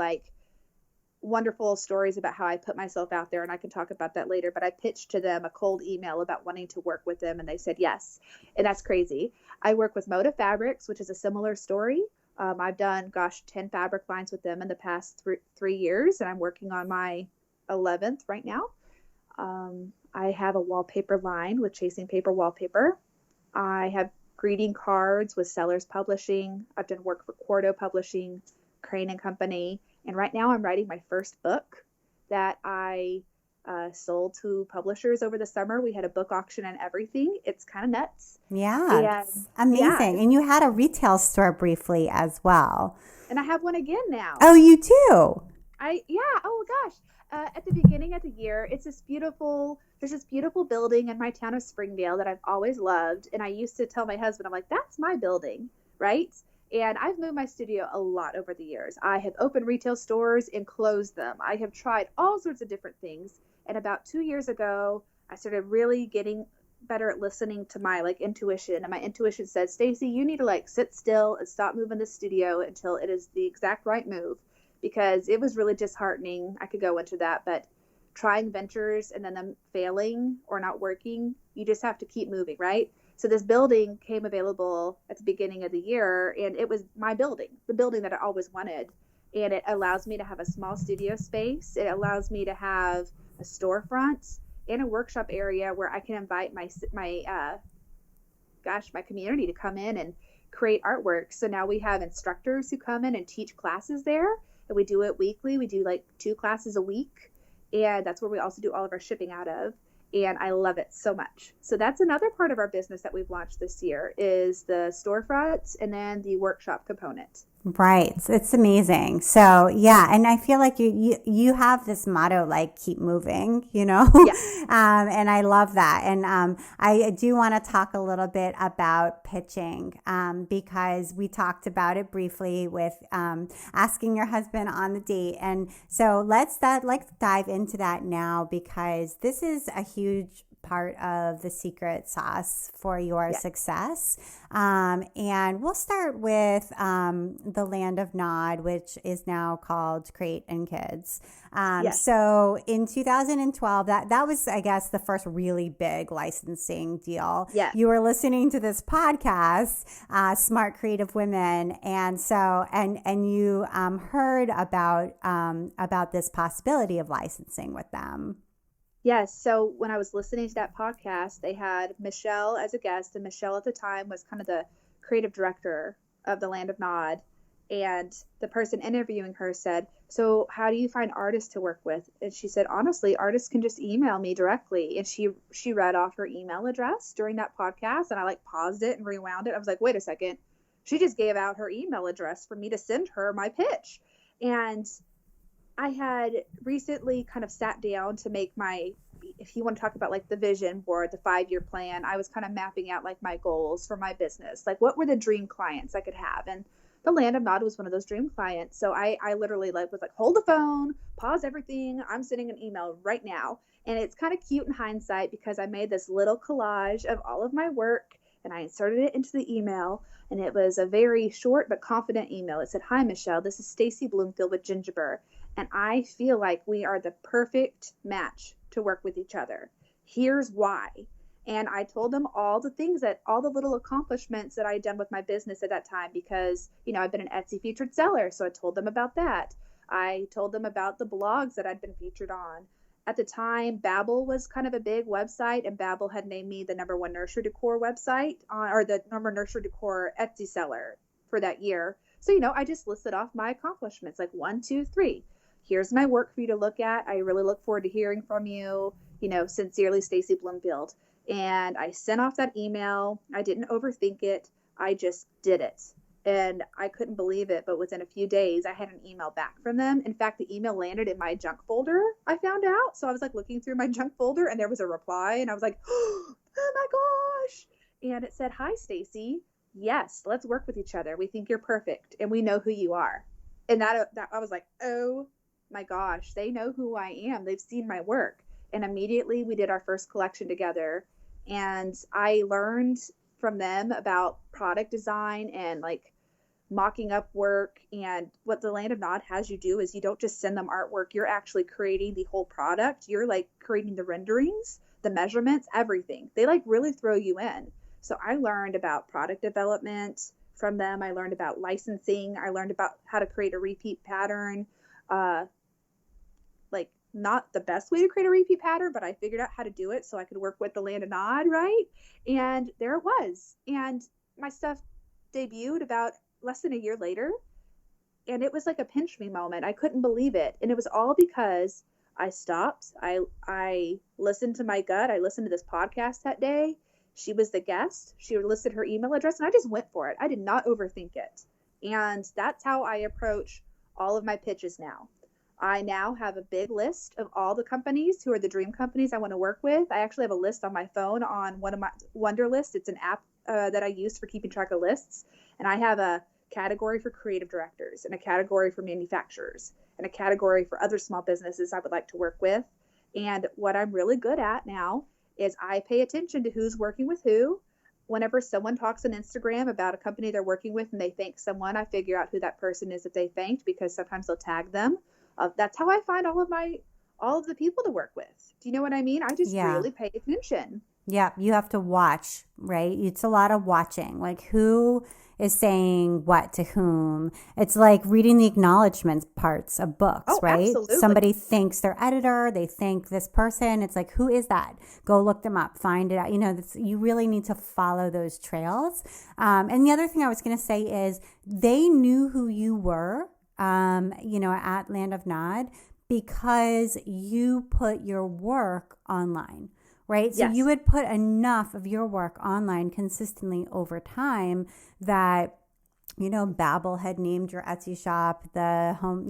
wonderful stories about how I put myself out there, and I can talk about that later, but I pitched to them a cold email about wanting to work with them, and they said yes. And that's crazy. I work with Moda Fabrics, which is a similar story. I've done, 10 fabric lines with them in the past 3 years, and I'm working on my 11th right now. I have a wallpaper line with Chasing Paper Wallpaper. I have greeting cards with Sellers Publishing. I've done work for Quarto Publishing, Crane and Company. And right now I'm writing my first book that I sold to publishers over the summer. We had a book auction and everything. It's kind of nuts. Yeah, And it's amazing. And you had a retail store briefly as well. And I have one again now. Oh, you do? Oh gosh. At the beginning of the year, there's this beautiful building in my town of Springdale that I've always loved. And I used to tell my husband, I'm like, that's my building, right? And I've moved my studio a lot over the years. I have opened retail stores and closed them. I have tried all sorts of different things. And about 2 years ago, I started really getting better at listening to my intuition. And my intuition said, Stacie, you need to sit still and stop moving the studio until it is the exact right move, because it was really disheartening. I could go into that, but trying ventures and then them failing or not working, you just have to keep moving, right? So this building came available at the beginning of the year, and it was my building, the building that I always wanted. And it allows me to have a small studio space. It allows me to have a storefront and a workshop area where I can invite my community to come in and create artwork. So now we have instructors who come in and teach classes there, and we do it weekly. We do 2 classes a week, and that's where we also do all of our shipping out of. And I love it so much. So that's another part of our business that we've launched this year is the storefront and then the workshop component. Right. It's amazing. So yeah. And I feel like you have this motto, keep moving, Yeah. And I love that. And I do want to talk a little bit about pitching because we talked about it briefly with asking your husband on the date. And so let's dive into that now, because this is a huge part of the secret sauce for your success. And we'll start with the Land of Nod, which is now called Crate and Kids. So in 2012, that was, I guess, the first really big licensing deal. Yeah. You were listening to this podcast, Smart Creative Women. And so, and you heard about this possibility of licensing with them. Yes. So when I was listening to that podcast, they had Michelle as a guest, and Michelle at the time was kind of the creative director of the Land of Nod. And the person interviewing her said, so how do you find artists to work with? And she said, honestly, artists can just email me directly. And she read off her email address during that podcast, and I paused it and rewound it. I was like, wait a second. She just gave out her email address for me to send her my pitch. And I had recently kind of sat down to make if you want to talk about the vision board, the 5-year plan, I was kind of mapping out my goals for my business. What were the dream clients I could have? And the Land of Nod was one of those dream clients. So I literally was hold the phone, pause everything. I'm sending an email right now. And it's kind of cute in hindsight because I made this little collage of all of my work and I inserted it into the email. And it was a very short but confident email. It said, hi, Michelle, this is Stacie Bloomfield with Gingiber. And I feel like we are the perfect match to work with each other. Here's why. And I told them all the little accomplishments that I had done with my business at that time, because, I've been an Etsy featured seller. So I told them about that. I told them about the blogs that I'd been featured on. At the time, Babbel was kind of a big website, and Babbel had named me the #1 nursery decor website or the #1 nursery decor Etsy seller for that year. So, I just listed off my accomplishments, 1, 2, 3. Here's my work for you to look at. I really look forward to hearing from you. Sincerely, Stacie Bloomfield. And I sent off that email. I didn't overthink it. I just did it. And I couldn't believe it. But within a few days, I had an email back from them. In fact, the email landed in my junk folder, I found out. So I was looking through my junk folder, and there was a reply. And I was like, oh my gosh. And it said, hi, Stacie. Yes, let's work with each other. We think you're perfect, and we know who you are. And that I was like, oh my gosh, they know who I am. They've seen my work. And immediately we did our first collection together. And I learned from them about product design and mocking up work. And what the Land of Nod has you do is you don't just send them artwork, you're actually creating the whole product. You're like creating the renderings, the measurements, everything. They like really throw you in. So I learned about product development from them. I learned about licensing. I learned about how to create a repeat pattern. Like not the best way to create a repeat pattern, but I figured out how to do it so I could work with the Land of Nod, right? And there it was. And my stuff debuted about less than a year later. And it was like a pinch me moment. I couldn't believe it. And it was all because I stopped. I listened to my gut. I listened to this podcast that day. She was the guest. She listed her email address and I just went for it. I did not overthink it. And that's how I approach all of my pitches now. I now have a big list of all the companies who are the dream companies I want to work with. I actually have a list on my phone on one of my Wonderlist. It's an app that I use for keeping track of lists. And I have a category for creative directors and a category for manufacturers and a category for other small businesses I would like to work with. And what I'm really good at now is I pay attention to who's working with who. Whenever someone talks on Instagram about a company they're working with and they thank someone, I figure out who that person is that they thanked, because sometimes they'll tag them. That's how I find all of the people to work with. Do you know what I mean? I just really pay attention. Yeah, you have to watch, right? It's a lot of watching, like who is saying what to whom. It's like reading the acknowledgments parts of books, right? Absolutely. Somebody thanks their editor, they thank this person. It's like, who is that? Go look them up, find it out. You know, you really need to follow those trails. And the other thing I was going to say is they knew who you were, at Land of Nod, because you put your work online. Right. So you would put enough of your work online consistently over time that, Babbel had named your Etsy shop the home,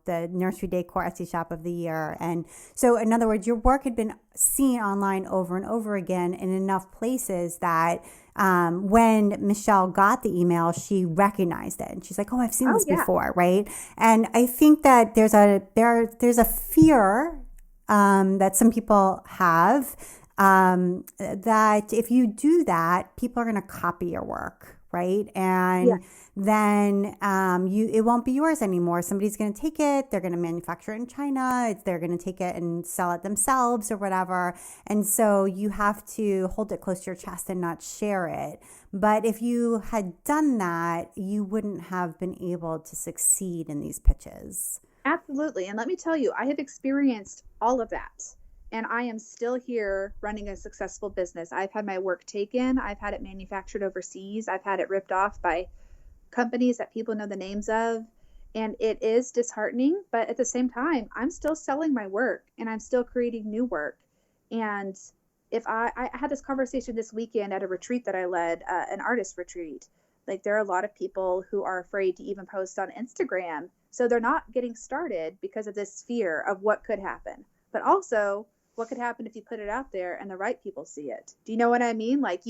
the nursery decor Etsy shop of the year. And so, in other words, your work had been seen online over and over again in enough places that when Michelle got the email, she recognized it. And she's like, oh, I've seen this before. Right. And I think that there's a fear that some people have, that if you do that, people are going to copy your work, right? And then it won't be yours anymore. Somebody's going to take it. They're going to manufacture it in China. They're going to take it and sell it themselves or whatever. And so you have to hold it close to your chest and not share it. But if you had done that, you wouldn't have been able to succeed in these pitches. Absolutely. And let me tell you, I have experienced all of that. And I am still here running a successful business. I've had my work taken. I've had it manufactured overseas. I've had it ripped off by companies that people know the names of. And it is disheartening. But at the same time, I'm still selling my work and I'm still creating new work. And if I had this conversation this weekend at a retreat that I led, an artist retreat. Like there are a lot of people who are afraid to even post on Instagram. So they're not getting started because of this fear of what could happen. But also, what could happen if you put it out there and the right people see it? Do you know what I mean? Like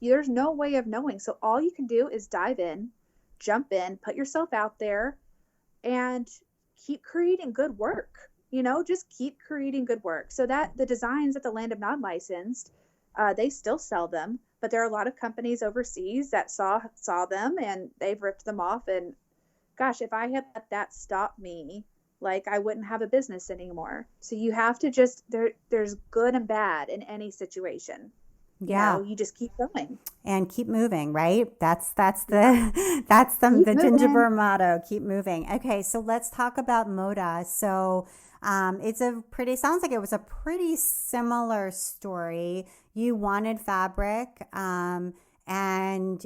there's no way of knowing. So all you can do is dive in, jump in, put yourself out there, and keep creating good work. Just keep creating good work. So that the designs that the Land of Nod licensed, they still sell them, but there are a lot of companies overseas that saw them and they've ripped them off. And gosh, if I had let that stop me, like I wouldn't have a business anymore. So you have to there's good and bad in any situation. Yeah. You just keep going and keep moving, right? That's the Gingiber motto, keep moving. Okay. So let's talk about Moda. So, sounds like it was a pretty similar story. You wanted fabric, and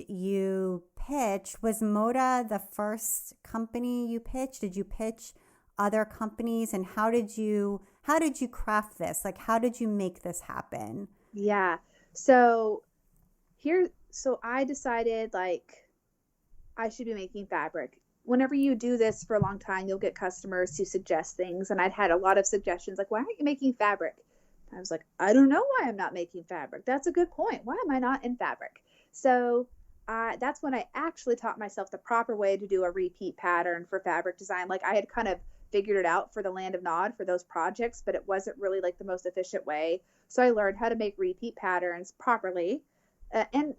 you pitched. Was Moda the first company you pitched? Did you pitch other companies, and how did you craft this? Like, how did you make this happen? Yeah. So I decided like I should be making fabric. Whenever you do this for a long time, you'll get customers to suggest things. And I'd had a lot of suggestions like, why aren't you making fabric? I was like, I don't know why I'm not making fabric. That's a good point. Why am I not in fabric? So that's when I actually taught myself the proper way to do a repeat pattern for fabric design. Like I had kind of figured it out for the Land of Nod for those projects, but it wasn't really like the most efficient way. So I learned how to make repeat patterns properly and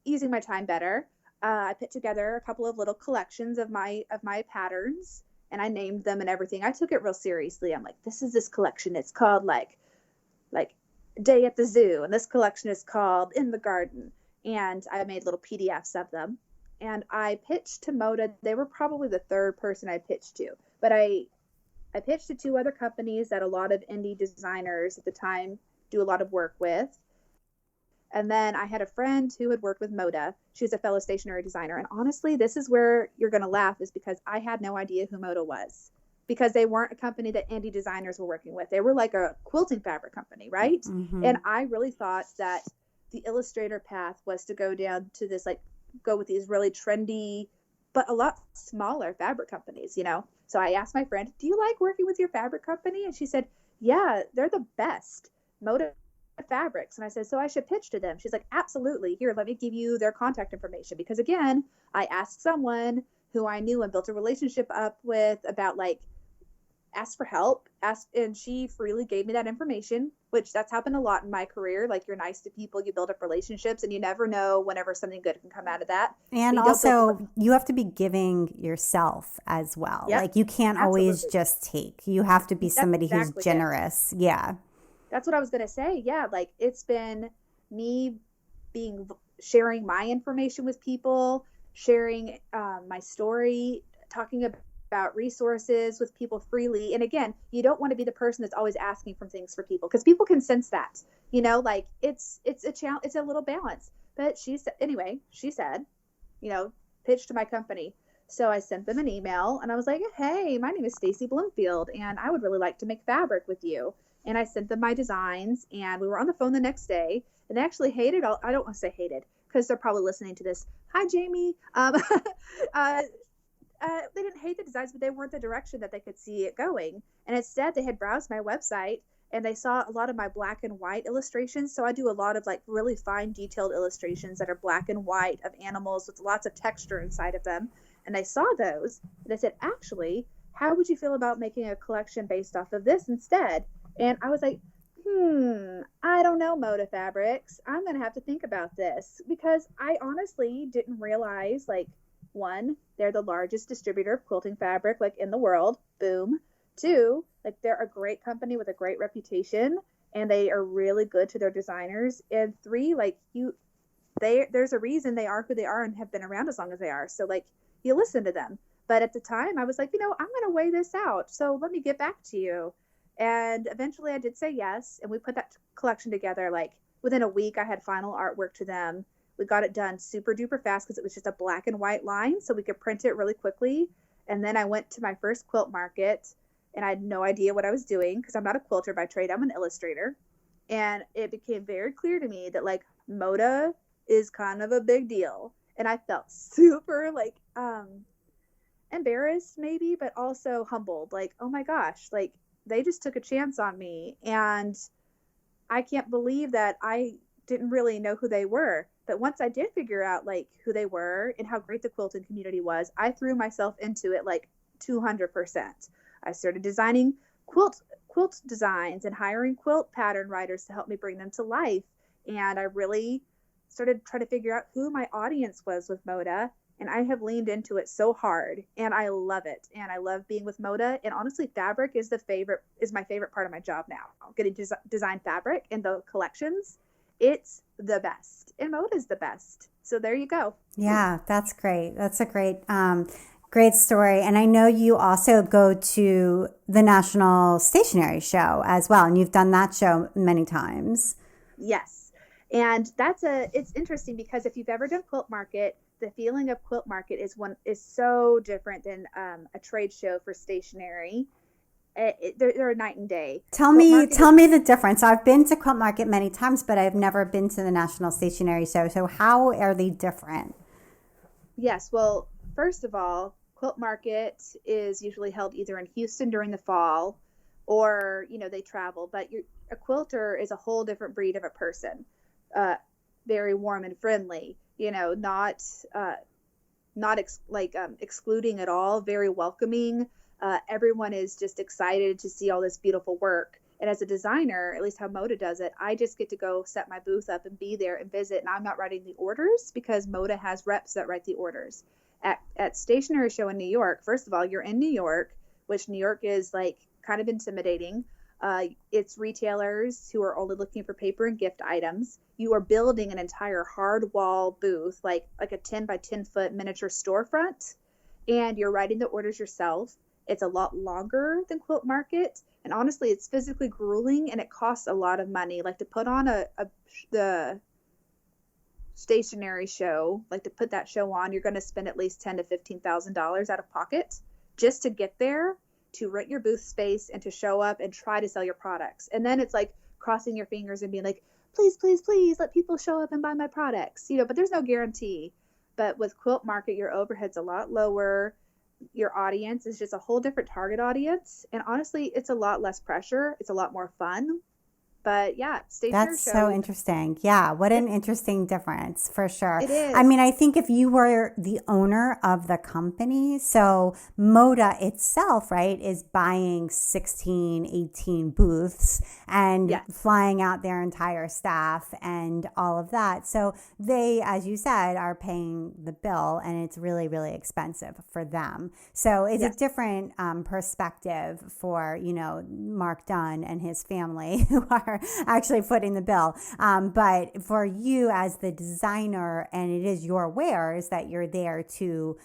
using my time better. I put together a couple of little collections of my patterns, and I named them and everything. I took it real seriously. I'm like, this is this collection. It's called like Day at the Zoo, and this collection is called In the Garden. And I made little PDFs of them. And I pitched to Moda. They were probably the third person I pitched to, but I pitched to two other companies that a lot of indie designers at the time do a lot of work with. And then I had a friend who had worked with Moda. She was a fellow stationery designer. And honestly, this is where you're going to laugh, is because I had no idea who Moda was, because they weren't a company that indie designers were working with. They were like a quilting fabric company, right? Mm-hmm. And I really thought that the illustrator path was to go down to this, like, go with these really trendy, but a lot smaller fabric companies, you know? So I asked my friend, do you like working with your fabric company? And she said, yeah, they're the best. Moda Fabrics. And I said, so I should pitch to them. She's like, absolutely. Here, let me give you their contact information. Because again, I asked someone who I knew and built a relationship up with about, like, ask for help, and she freely gave me that information, which that's happened a lot in my career. Like, you're nice to people, you build up relationships, and you never know whenever something good can come out of that. And also, you have to be giving yourself as well. Yep, like, you can't always just take. You have to be somebody who's generous. It. Yeah. That's what I was going to say. Yeah. Like, it's been me sharing my information with people, sharing my story, talking about resources with people freely. And again, you don't want to be the person that's always asking for things for people, because people can sense that, you know, like, it's a challenge, it's a little balance. But she said, you know, pitch to my company. So I sent them an email and I was like, hey, my name is Stacie Bloomfield and I would really like to make fabric with you. And I sent them my designs, and we were on the phone the next day, and they actually hated all, I don't want to say hated, because they're probably listening to this. Hi, Jamie. They didn't hate the designs, but they weren't the direction that they could see it going. And instead, they had browsed my website, and they saw a lot of my black and white illustrations. So I do a lot of, like, really fine detailed illustrations that are black and white of animals with lots of texture inside of them. And they saw those, and they said, actually, how would you feel about making a collection based off of this instead? And I was like, I don't know, Moda Fabrics. I'm going to have to think about this, because I honestly didn't realize, like, one, they're the largest distributor of quilting fabric, like, in the world. Boom. Two, like, they're a great company with a great reputation, and they are really good to their designers. And three, like, there's a reason they are who they are and have been around as long as they are. So, like, you listen to them. But at the time, I was like, you know, I'm going to weigh this out. So let me get back to you. And eventually I did say yes. And we put that collection together. Like, within a week, I had final artwork to them. We got it done super duper fast because it was just a black and white line, so we could print it really quickly. And then I went to my first quilt market, and I had no idea what I was doing, because I'm not a quilter by trade. I'm an illustrator. And it became very clear to me that, like, Moda is kind of a big deal. And I felt super, like, embarrassed maybe, but also humbled. Like, oh my gosh, like, they just took a chance on me, and I can't believe that I didn't really know who they were. But once I did figure out, like, who they were and how great the quilting community was, I threw myself into it, like, 200%. I started designing quilt designs and hiring quilt pattern writers to help me bring them to life. And I really started trying to figure out who my audience was with Moda. And I have leaned into it so hard, and I love it. And I love being with Moda. And honestly, fabric is my favorite part of my job now. Getting to design fabric and the collections, it's the best. And Moda's the best. So there you go. Yeah, that's great. That's a great story. And I know you also go to the National Stationery Show as well, and you've done that show many times. Yes. And it's interesting, because if you've ever done Quilt Market, the feeling of Quilt Market is so different than a trade show for stationery. They're a night and day. Tell me the difference. I've been to Quilt Market many times, but I've never been to the National Stationery Show. So how are they different? Yes. Well, first of all, Quilt Market is usually held either in Houston during the fall, or, you know, they travel. But a quilter is a whole different breed of a person. Very warm and friendly. You know, not excluding at all. Very welcoming. Everyone is just excited to see all this beautiful work. And as a designer, at least how Moda does it, I just get to go set my booth up and be there and visit. And I'm not writing the orders because Moda has reps that write the orders. At Stationery Show in New York, first of all, you're in New York, which New York is like kind of intimidating. It's retailers who are only looking for paper and gift items. You are building an entire hard wall booth, like a 10 by 10 foot miniature storefront, and you're writing the orders yourself. It's a lot longer than Quilt Market. And honestly, it's physically grueling and it costs a lot of money. Like to put on the stationery show, like to put that show on, you're going to spend at least $10,000 to $15,000 out of pocket just to get there, to rent your booth space and to show up and try to sell your products. And then it's like crossing your fingers and being like, please, please, please let people show up and buy my products, but there's no guarantee. But with Quilt Market, your overhead's a lot lower. Your audience is just a whole different target audience. And honestly, it's a lot less pressure. It's a lot more fun. But yeah, That's so interesting. Yeah, what an interesting difference for sure. It is. I mean, I think if you were the owner of the company, so Moda itself, right, is buying 16, 18 booths and flying out their entire staff and all of that. So they, as you said, are paying the bill and it's really, really expensive for them. So it's a different perspective for, Mark Dunn and his family who are actually footing the bill. But for you as the designer, and it is your wares that you're there to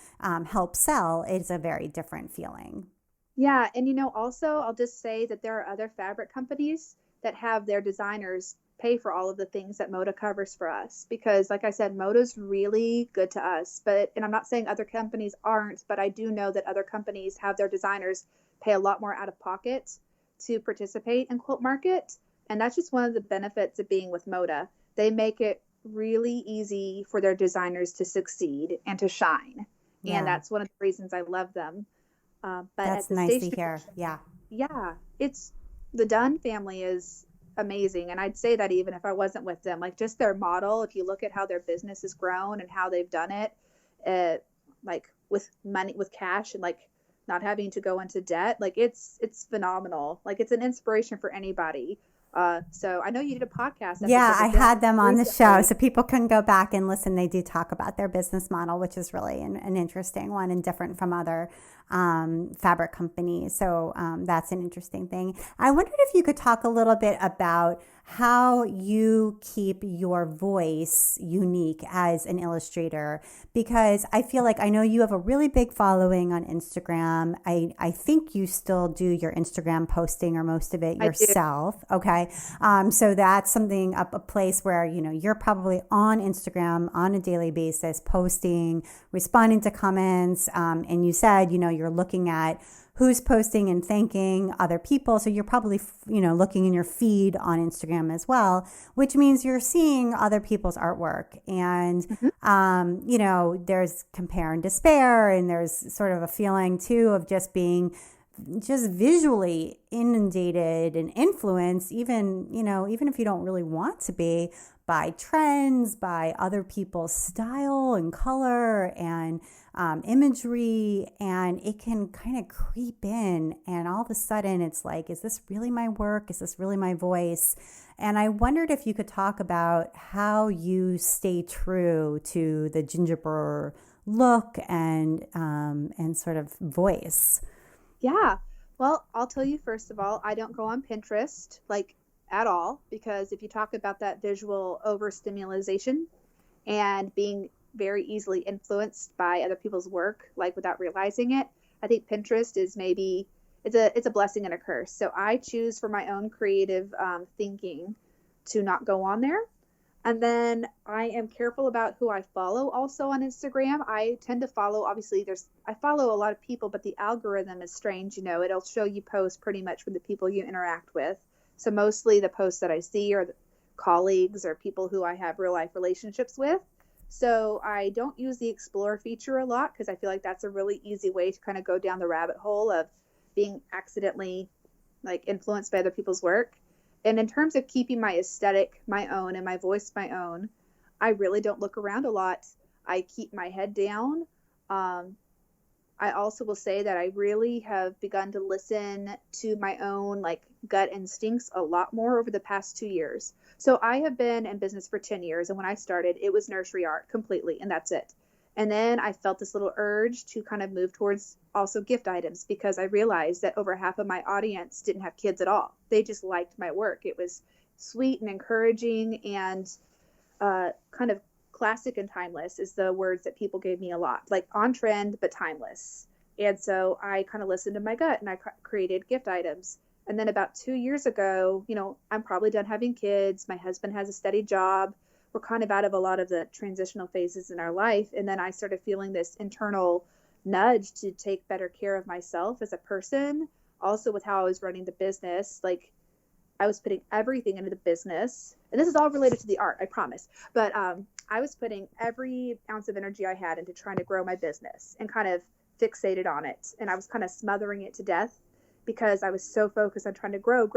help sell, it's a very different feeling. Yeah. And, also, I'll just say that there are other fabric companies that have their designers pay for all of the things that Moda covers for us. Because like I said, Moda's really good to us. And I'm not saying other companies aren't, but I do know that other companies have their designers pay a lot more out of pocket to participate in Quilt Market. And that's just one of the benefits of being with Moda. They make it really easy for their designers to succeed and to shine. Yeah. And that's one of the reasons I love them. But that's nice to hear. Yeah. Yeah. The Dunn family is amazing. And I'd say that even if I wasn't with them, like just their model, if you look at how their business has grown and how they've done it, like with money, with cash and like not having to go into debt, like it's phenomenal. Like it's an inspiration for anybody. So I know you did a podcast. Yeah, I had them on the show, so people can go back and listen. They do talk about their business model, which is really an interesting one and different from other fabric companies. So that's an interesting thing. I wondered if you could talk a little bit about how you keep your voice unique as an illustrator, because I feel like I know you have a really big following on Instagram. I think you still do your Instagram posting or most of it yourself. Okay. So that's something, a place where, you're probably on Instagram on a daily basis, posting, responding to comments. And you said, you're looking at who's posting and thanking other people. So you're probably, looking in your feed on Instagram as well, which means you're seeing other people's artwork. And, there's compare and despair. And there's sort of a feeling too of just being just visually inundated and influenced, even if you don't really want to be, by trends, by other people's style and color and imagery, and it can kind of creep in, and all of a sudden it's like, is this really my work? Is this really my voice? And I wondered if you could talk about how you stay true to the Gingiber look and sort of voice. Yeah. Well, I'll tell you, first of all, I don't go on Pinterest at all, because if you talk about that visual overstimulation and being very easily influenced by other people's work, without realizing it, I think Pinterest is it's a blessing and a curse. So I choose for my own creative thinking to not go on there. And then I am careful about who I follow also on Instagram. I tend to follow, obviously I follow a lot of people, but the algorithm is strange. It'll show you posts pretty much with the people you interact with. So mostly the posts that I see are colleagues or people who I have real life relationships with. So I don't use the explore feature a lot, because I feel like that's a really easy way to kind of go down the rabbit hole of being accidentally influenced by other people's work. And in terms of keeping my aesthetic my own and my voice my own, I really don't look around a lot. I keep my head down. I also will say that I really have begun to listen to my own like gut instincts a lot more over the past 2 years. So I have been in business for 10 years. And when I started, it was nursery art completely, and that's it. And then I felt this little urge to kind of move towards also gift items because I realized that over half of my audience didn't have kids at all. They just liked my work. It was sweet and encouraging and kind of classic and timeless is the words that people gave me a lot, like on trend, but timeless. And so I kind of listened to my gut and I created gift items. And then about 2 years ago, I'm probably done having kids. My husband has a steady job. We're kind of out of a lot of the transitional phases in our life. And then I started feeling this internal nudge to take better care of myself as a person, also with how I was running the business. Like I was putting everything into the business, and this is all related to the art, I promise. But I was putting every ounce of energy I had into trying to grow my business and kind of fixated on it. And I was kind of smothering it to death because I was so focused on trying to grow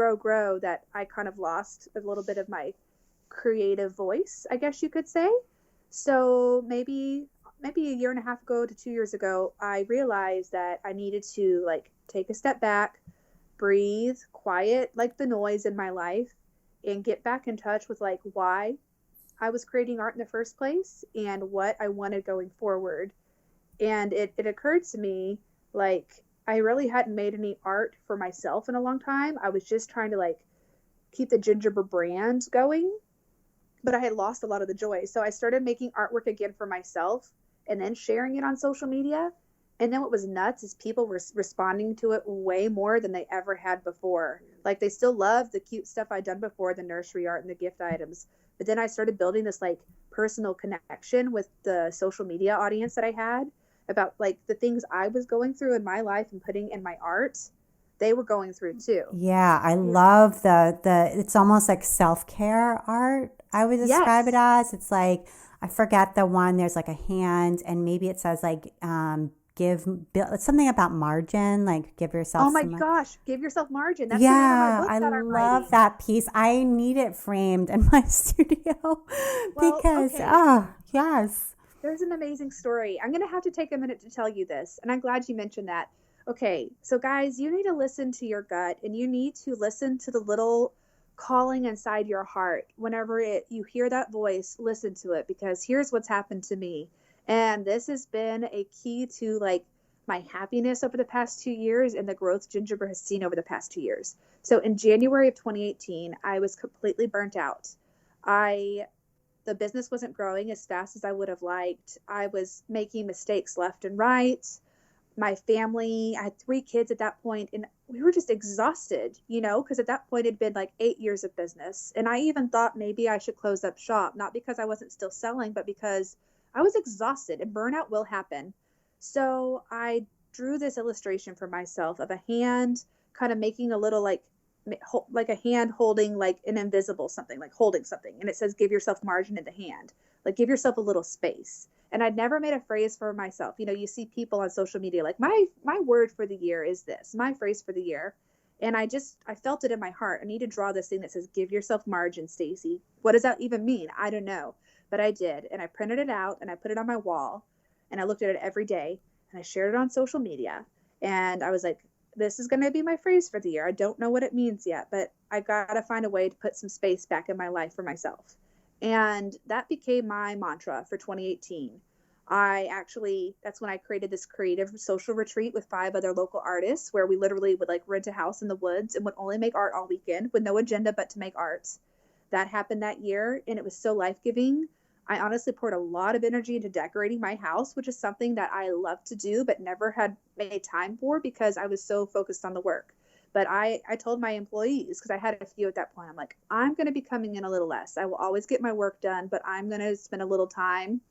that I kind of lost a little bit of my creative voice, I guess you could say. So maybe a year and a half ago to 2 years ago, I realized that I needed to like take a step back, breathe, quiet like the noise in my life, and get back in touch with like why I was creating art in the first place and what I wanted going forward. And it occurred to me like I really hadn't made any art for myself in a long time. I was just trying to like keep the Gingiber brand going, but I had lost a lot of the joy. So I started making artwork again for myself and then sharing it on social media. And then what was nuts is people were responding to it way more than they ever had before. Like they still loved the cute stuff I'd done before, the nursery art and the gift items. But then I started building this like personal connection with the social media audience that I had about like the things I was going through in my life and putting in my art. They were going through too. Yeah, I love the it's almost like self-care art. I would describe it as. It's like I forget the one. There's like a hand, and maybe it says like it's something about margin, like give yourself. Oh my gosh, give yourself margin. That's yeah, the name of my book that I'm love writing. that piece. I need it framed in my studio because yes. There's an amazing story. I'm going to have to take a minute to tell you this, and I'm glad you mentioned that. Okay, so guys, you need to listen to your gut, and you need to listen to the little calling inside your heart. Whenever you hear that voice, listen to it, because here's what's happened to me. And this has been a key to like my happiness over the past 2 years and the growth Gingiber has seen over the past 2 years. So in January of 2018, I was completely burnt out. The business wasn't growing as fast as I would have liked. I was making mistakes left and right. My family, I had 3 kids at that point, and we were just exhausted, because at that point it'd been like 8 years of business. And I even thought maybe I should close up shop, not because I wasn't still selling, but because I was exhausted and burnout will happen. So I drew this illustration for myself of a hand kind of making a little like a hand holding like an invisible something, like holding something. And it says, give yourself margin in the hand, like give yourself a little space. And I'd never made a phrase for myself. You see people on social media like my word for the year is this, my phrase for the year. And I felt it in my heart. I need to draw this thing that says, give yourself margin, Stacie. What does that even mean? I don't know. But I did. And I printed it out and I put it on my wall and I looked at it every day and I shared it on social media. And I was like, this is going to be my phrase for the year. I don't know what it means yet, but I got to find a way to put some space back in my life for myself. And that became my mantra for 2018. That's when I created this creative social retreat with 5 other local artists where we literally would like rent a house in the woods and would only make art all weekend with no agenda but to make art. That happened that year and it was so life-giving. I honestly poured a lot of energy into decorating my house, which is something that I love to do but never had made time for because I was so focused on the work. But I told my employees, because I had a few at that point, I'm like, I'm going to be coming in a little less. I will always get my work done, but I'm going to spend a little time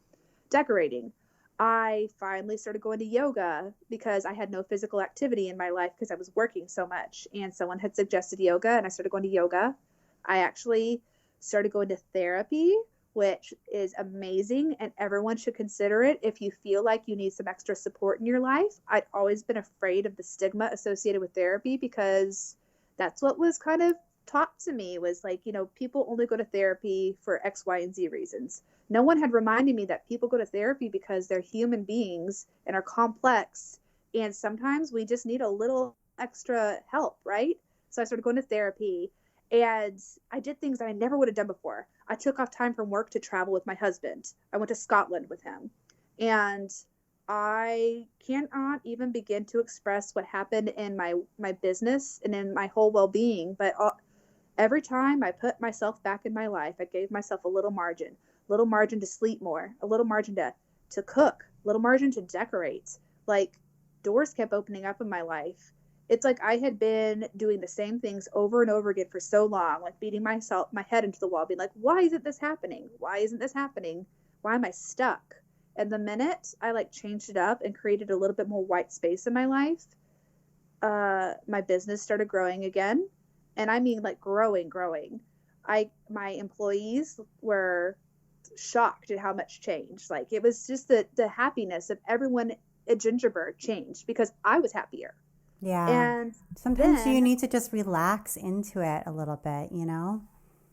decorating. I finally started going to yoga because I had no physical activity in my life because I was working so much. And someone had suggested yoga and I started going to yoga. I actually started going to therapy, which is amazing, and everyone should consider it if you feel like you need some extra support in your life. I'd always been afraid of the stigma associated with therapy because that's what was kind of taught to me was like, people only go to therapy for X, Y, and Z reasons. No one had reminded me that people go to therapy because they're human beings and are complex And sometimes we just need a little extra help, right? So I started going to therapy, and I did things that I never would have done before. I took off time from work to travel with my husband. I went to Scotland with him. And I cannot even begin to express what happened in my business and in my whole well-being. But every time I put myself back in my life, I gave myself a little margin to sleep more, a little margin to cook, a little margin to decorate. Like, doors kept opening up in my life. It's like I had been doing the same things over and over again for so long, like beating my head into the wall, being like, why isn't this happening? Why isn't this happening? Why am I stuck? And the minute I like changed it up and created a little bit more white space in my life, my business started growing again. And I mean like growing. My employees were shocked at how much changed. Like, it was just the happiness of everyone at Gingiber changed because I was happier. Yeah. And sometimes then, you need to just relax into it a little bit, you know?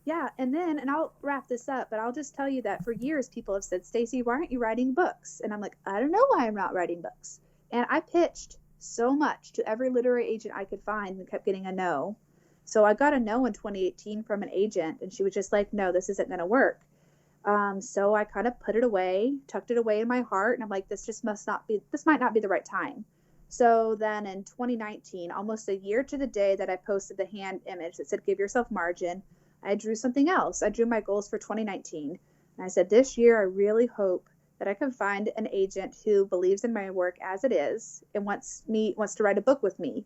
yeah. And I'll wrap this up, but I'll just tell you that for years, people have said, Stacie, why aren't you writing books? And I'm like, I don't know why I'm not writing books. And I pitched so much to every literary agent I could find and kept getting a no. So I got a no in 2018 from an agent, and she was just like, no, this isn't going to work. So I kind of put it away, tucked it away in my heart. And I'm like, this might not be the right time. So then in 2019, almost a year to the day that I posted the hand image that said, give yourself margin, I drew something else. I drew my goals for 2019. And I said, this year, I really hope that I can find an agent who believes in my work as it is and wants to write a book with me.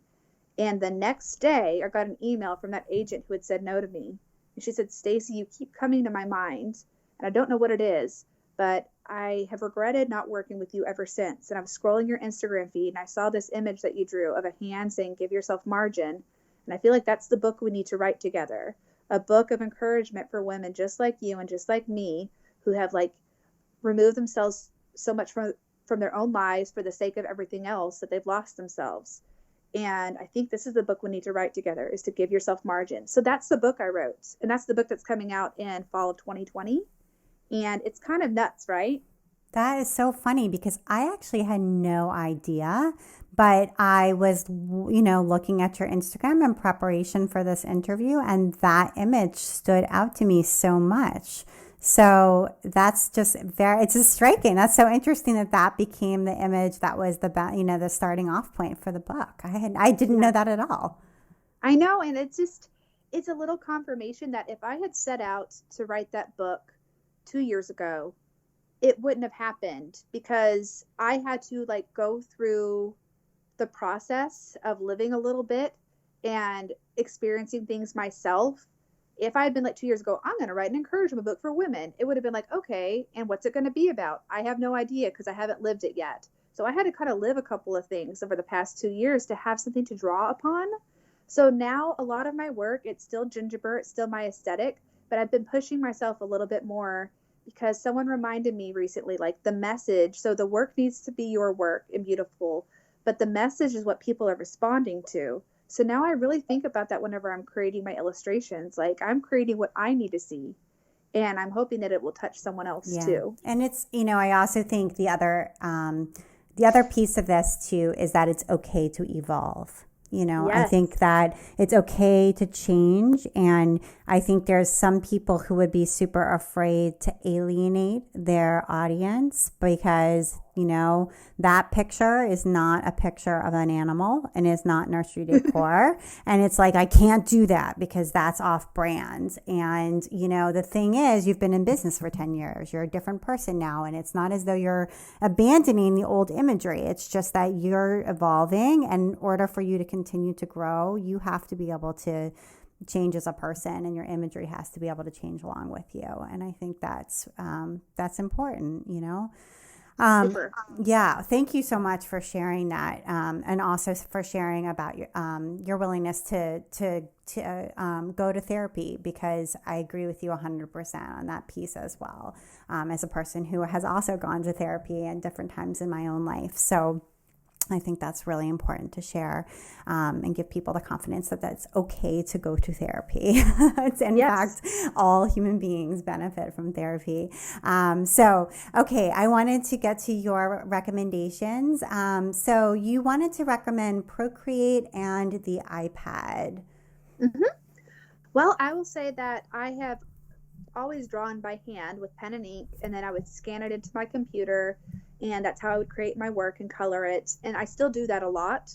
And the next day, I got an email from that agent who had said no to me. And she said, Stacie, you keep coming to my mind, and I don't know what it is, but I have regretted not working with you ever since. And I was scrolling your Instagram feed, and I saw this image that you drew of a hand saying, give yourself margin. And I feel like that's the book we need to write together. A book of encouragement for women just like you and just like me, who have like removed themselves so much from their own lives for the sake of everything else that they've lost themselves. And I think this is the book we need to write together, is to give yourself margin. So that's the book I wrote. And that's the book that's coming out in fall of 2020. And it's kind of nuts, right? That is so funny because I actually had no idea, but I was, looking at your Instagram in preparation for this interview, and that image stood out to me so much. So that's just it's just striking. That's so interesting that became the image that was the starting off point for the book. I didn't know that at all. I know. And it's a little confirmation that if I had set out to write that book 2 years ago, it wouldn't have happened, because I had to like go through the process of living a little bit and experiencing things myself. If I had been like 2 years ago, I'm going to write an encouragement book for women, it would have been like, okay, and what's it going to be about? I have no idea because I haven't lived it yet. So I had to kind of live a couple of things over the past 2 years to have something to draw upon. So now a lot of my work, it's still Gingiber, it's still my aesthetic, but I've been pushing myself a little bit more because someone reminded me recently, like the message. So the work needs to be your work and beautiful, but the message is what people are responding to. So now I really think about that whenever I'm creating my illustrations. Like, I'm creating what I need to see, and I'm hoping that it will touch someone else too. And it's, I also think the other piece of this too is that it's okay to evolve. Yes. I think that it's okay to change. And I think there's some people who would be super afraid to alienate their audience because, that picture is not a picture of an animal and is not nursery decor. And it's like, I can't do that because that's off brand. And, the thing is, you've been in business for 10 years. You're a different person now. And it's not as though you're abandoning the old imagery. It's just that you're evolving. And in order for you to continue to grow, you have to be able to change as a person, and your imagery has to be able to change along with you. And I think that's important, Super. Yeah, thank you so much for sharing that, and also for sharing about your willingness to go to therapy, because I agree with you 100% on that piece as well. As a person who has also gone to therapy at different times in my own life, so I think that's really important to share and give people the confidence that that's okay to go to therapy. It's in fact, all human beings benefit from therapy. Okay, I wanted to get to your recommendations. So you wanted to recommend Procreate and the iPad. Mm-hmm. Well, I will say that I have always drawn by hand with pen and ink, and then I would scan it into my computer, and that's how I would create my work and color it. And I still do that a lot,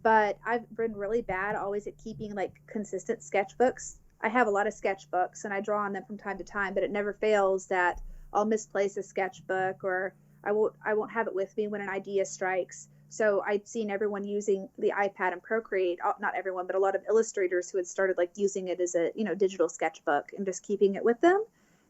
but I've been really bad always at keeping like consistent sketchbooks. I have a lot of sketchbooks and I draw on them from time to time, but it never fails that I'll misplace a sketchbook, or I won't have it with me when an idea strikes. So I'd seen everyone using the iPad and Procreate, not everyone, but a lot of illustrators who had started like using it as a, digital sketchbook and just keeping it with them.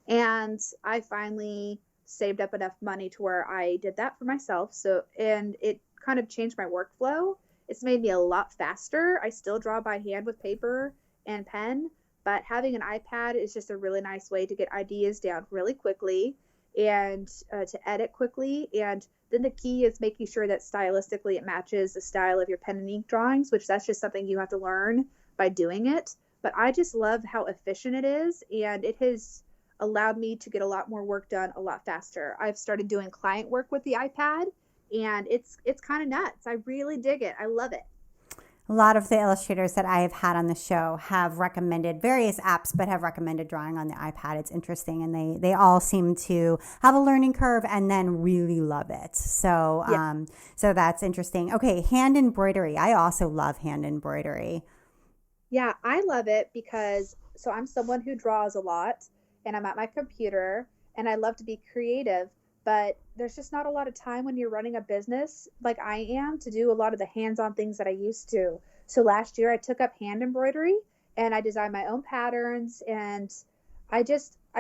And I finally saved up enough money to where I did that for myself. And it kind of changed my workflow. It's made me a lot faster. I still draw by hand with paper and pen, but having an iPad is just a really nice way to get ideas down really quickly and to edit quickly. And then the key is making sure that stylistically it matches the style of your pen and ink drawings, which that's just something you have to learn by doing it. But I just love how efficient it is, and it has allowed me to get a lot more work done a lot faster. I've started doing client work with the iPad, and it's kind of nuts. I really dig it. I love it. A lot of the illustrators that I have had on the show have recommended various apps, but have recommended drawing on the iPad. It's interesting, and they all seem to have a learning curve and then really love it. So, so that's interesting. Okay, hand embroidery. I also love hand embroidery. Yeah, I love it because I'm someone who draws a lot, and I'm at my computer, and I love to be creative. But there's just not a lot of time when you're running a business like I am to do a lot of the hands-on things that I used to. So last year I took up hand embroidery and I designed my own patterns, and I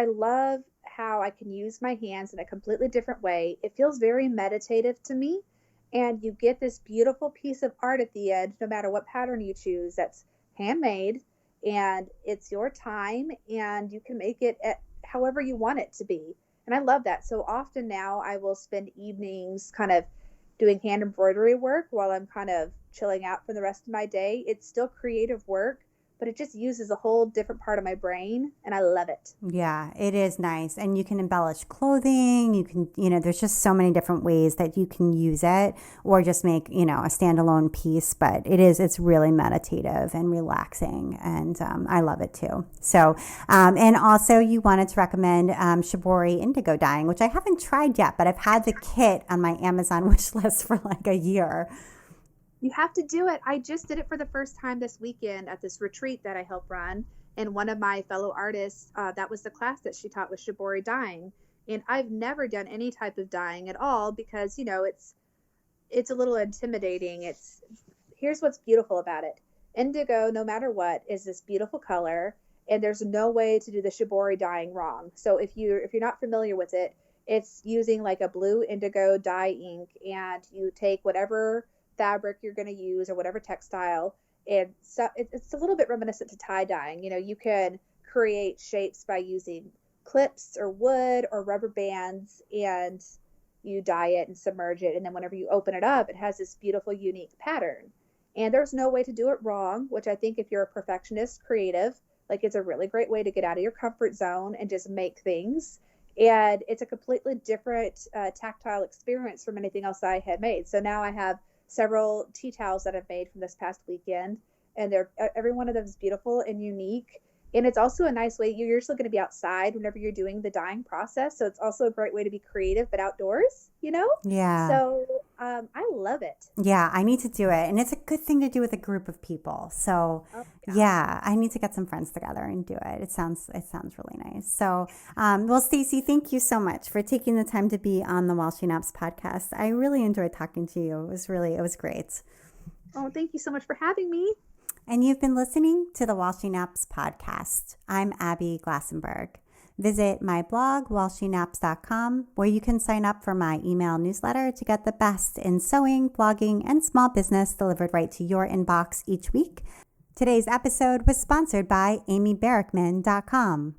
love how I can use my hands in a completely different way. It feels very meditative to me, and you get this beautiful piece of art at the end, no matter what pattern you choose, that's handmade, and it's your time, and you can make it however you want it to be. And I love that. So often now I will spend evenings kind of doing hand embroidery work while I'm kind of chilling out for the rest of my day. It's still creative work, but it just uses a whole different part of my brain, and I love it. Yeah, it is nice. And you can embellish clothing. You can, there's just so many different ways that you can use it, or just make, a standalone piece. But it's really meditative and relaxing. And I love it too. So, and also you wanted to recommend Shibori indigo dyeing, which I haven't tried yet, but I've had the kit on my Amazon wish list for like a year. You have to do it. I just did it for the first time this weekend at this retreat that I help run. And one of my fellow artists, that was the class that she taught, was Shibori dyeing. And I've never done any type of dyeing at all because, it's a little intimidating. Here's what's beautiful about it. Indigo, no matter what, is this beautiful color, and there's no way to do the Shibori dyeing wrong. So if you're not familiar with it, it's using like a blue indigo dye ink, and you take whatever fabric you're going to use or whatever textile, and so it's a little bit reminiscent to tie dyeing. You can create shapes by using clips or wood or rubber bands, and you dye it and submerge it, and then whenever you open it up, it has this beautiful unique pattern. And there's no way to do it wrong, which I think if you're a perfectionist creative, like, it's a really great way to get out of your comfort zone and just make things. And it's a completely different tactile experience from anything else I had made. So now I have several tea towels that I've made from this past weekend, and every one of them is beautiful and unique. And it's also a nice way, you're usually going to be outside whenever you're doing the dyeing process, so it's also a great way to be creative but outdoors, Yeah. So I love it. Yeah, I need to do it, and it's a good thing to do with a group of people. So yeah, I need to get some friends together and do it. It sounds really nice. So well, Stacie, thank you so much for taking the time to be on the While She Naps podcast. I really enjoyed talking to you. It was great. Oh, thank you so much for having me. And you've been listening to the While She Naps podcast. I'm Abby Glassenberg. Visit my blog, whileshenaps.com, where you can sign up for my email newsletter to get the best in sewing, blogging, and small business delivered right to your inbox each week. Today's episode was sponsored by amybarrickman.com.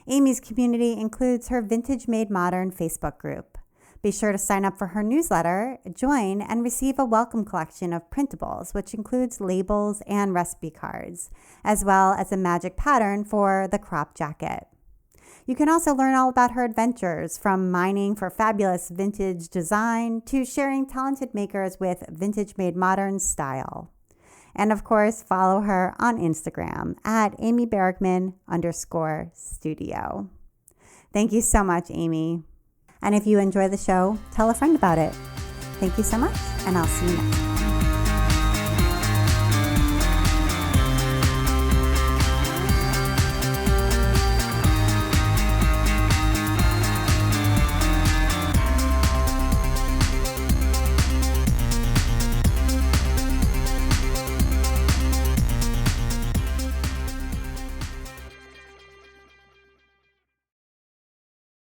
Amy's community includes her Vintage Made Modern Facebook group. Be sure to sign up for her newsletter, join, and receive a welcome collection of printables, which includes labels and recipe cards, as well as a magic pattern for the crop jacket. You can also learn all about her adventures, from mining for fabulous vintage design to sharing talented makers with vintage made modern style. And of course, follow her on Instagram at amybergman_studio. Thank you so much, Amy. And if you enjoy the show, tell a friend about it. Thank you so much, and I'll see you next time.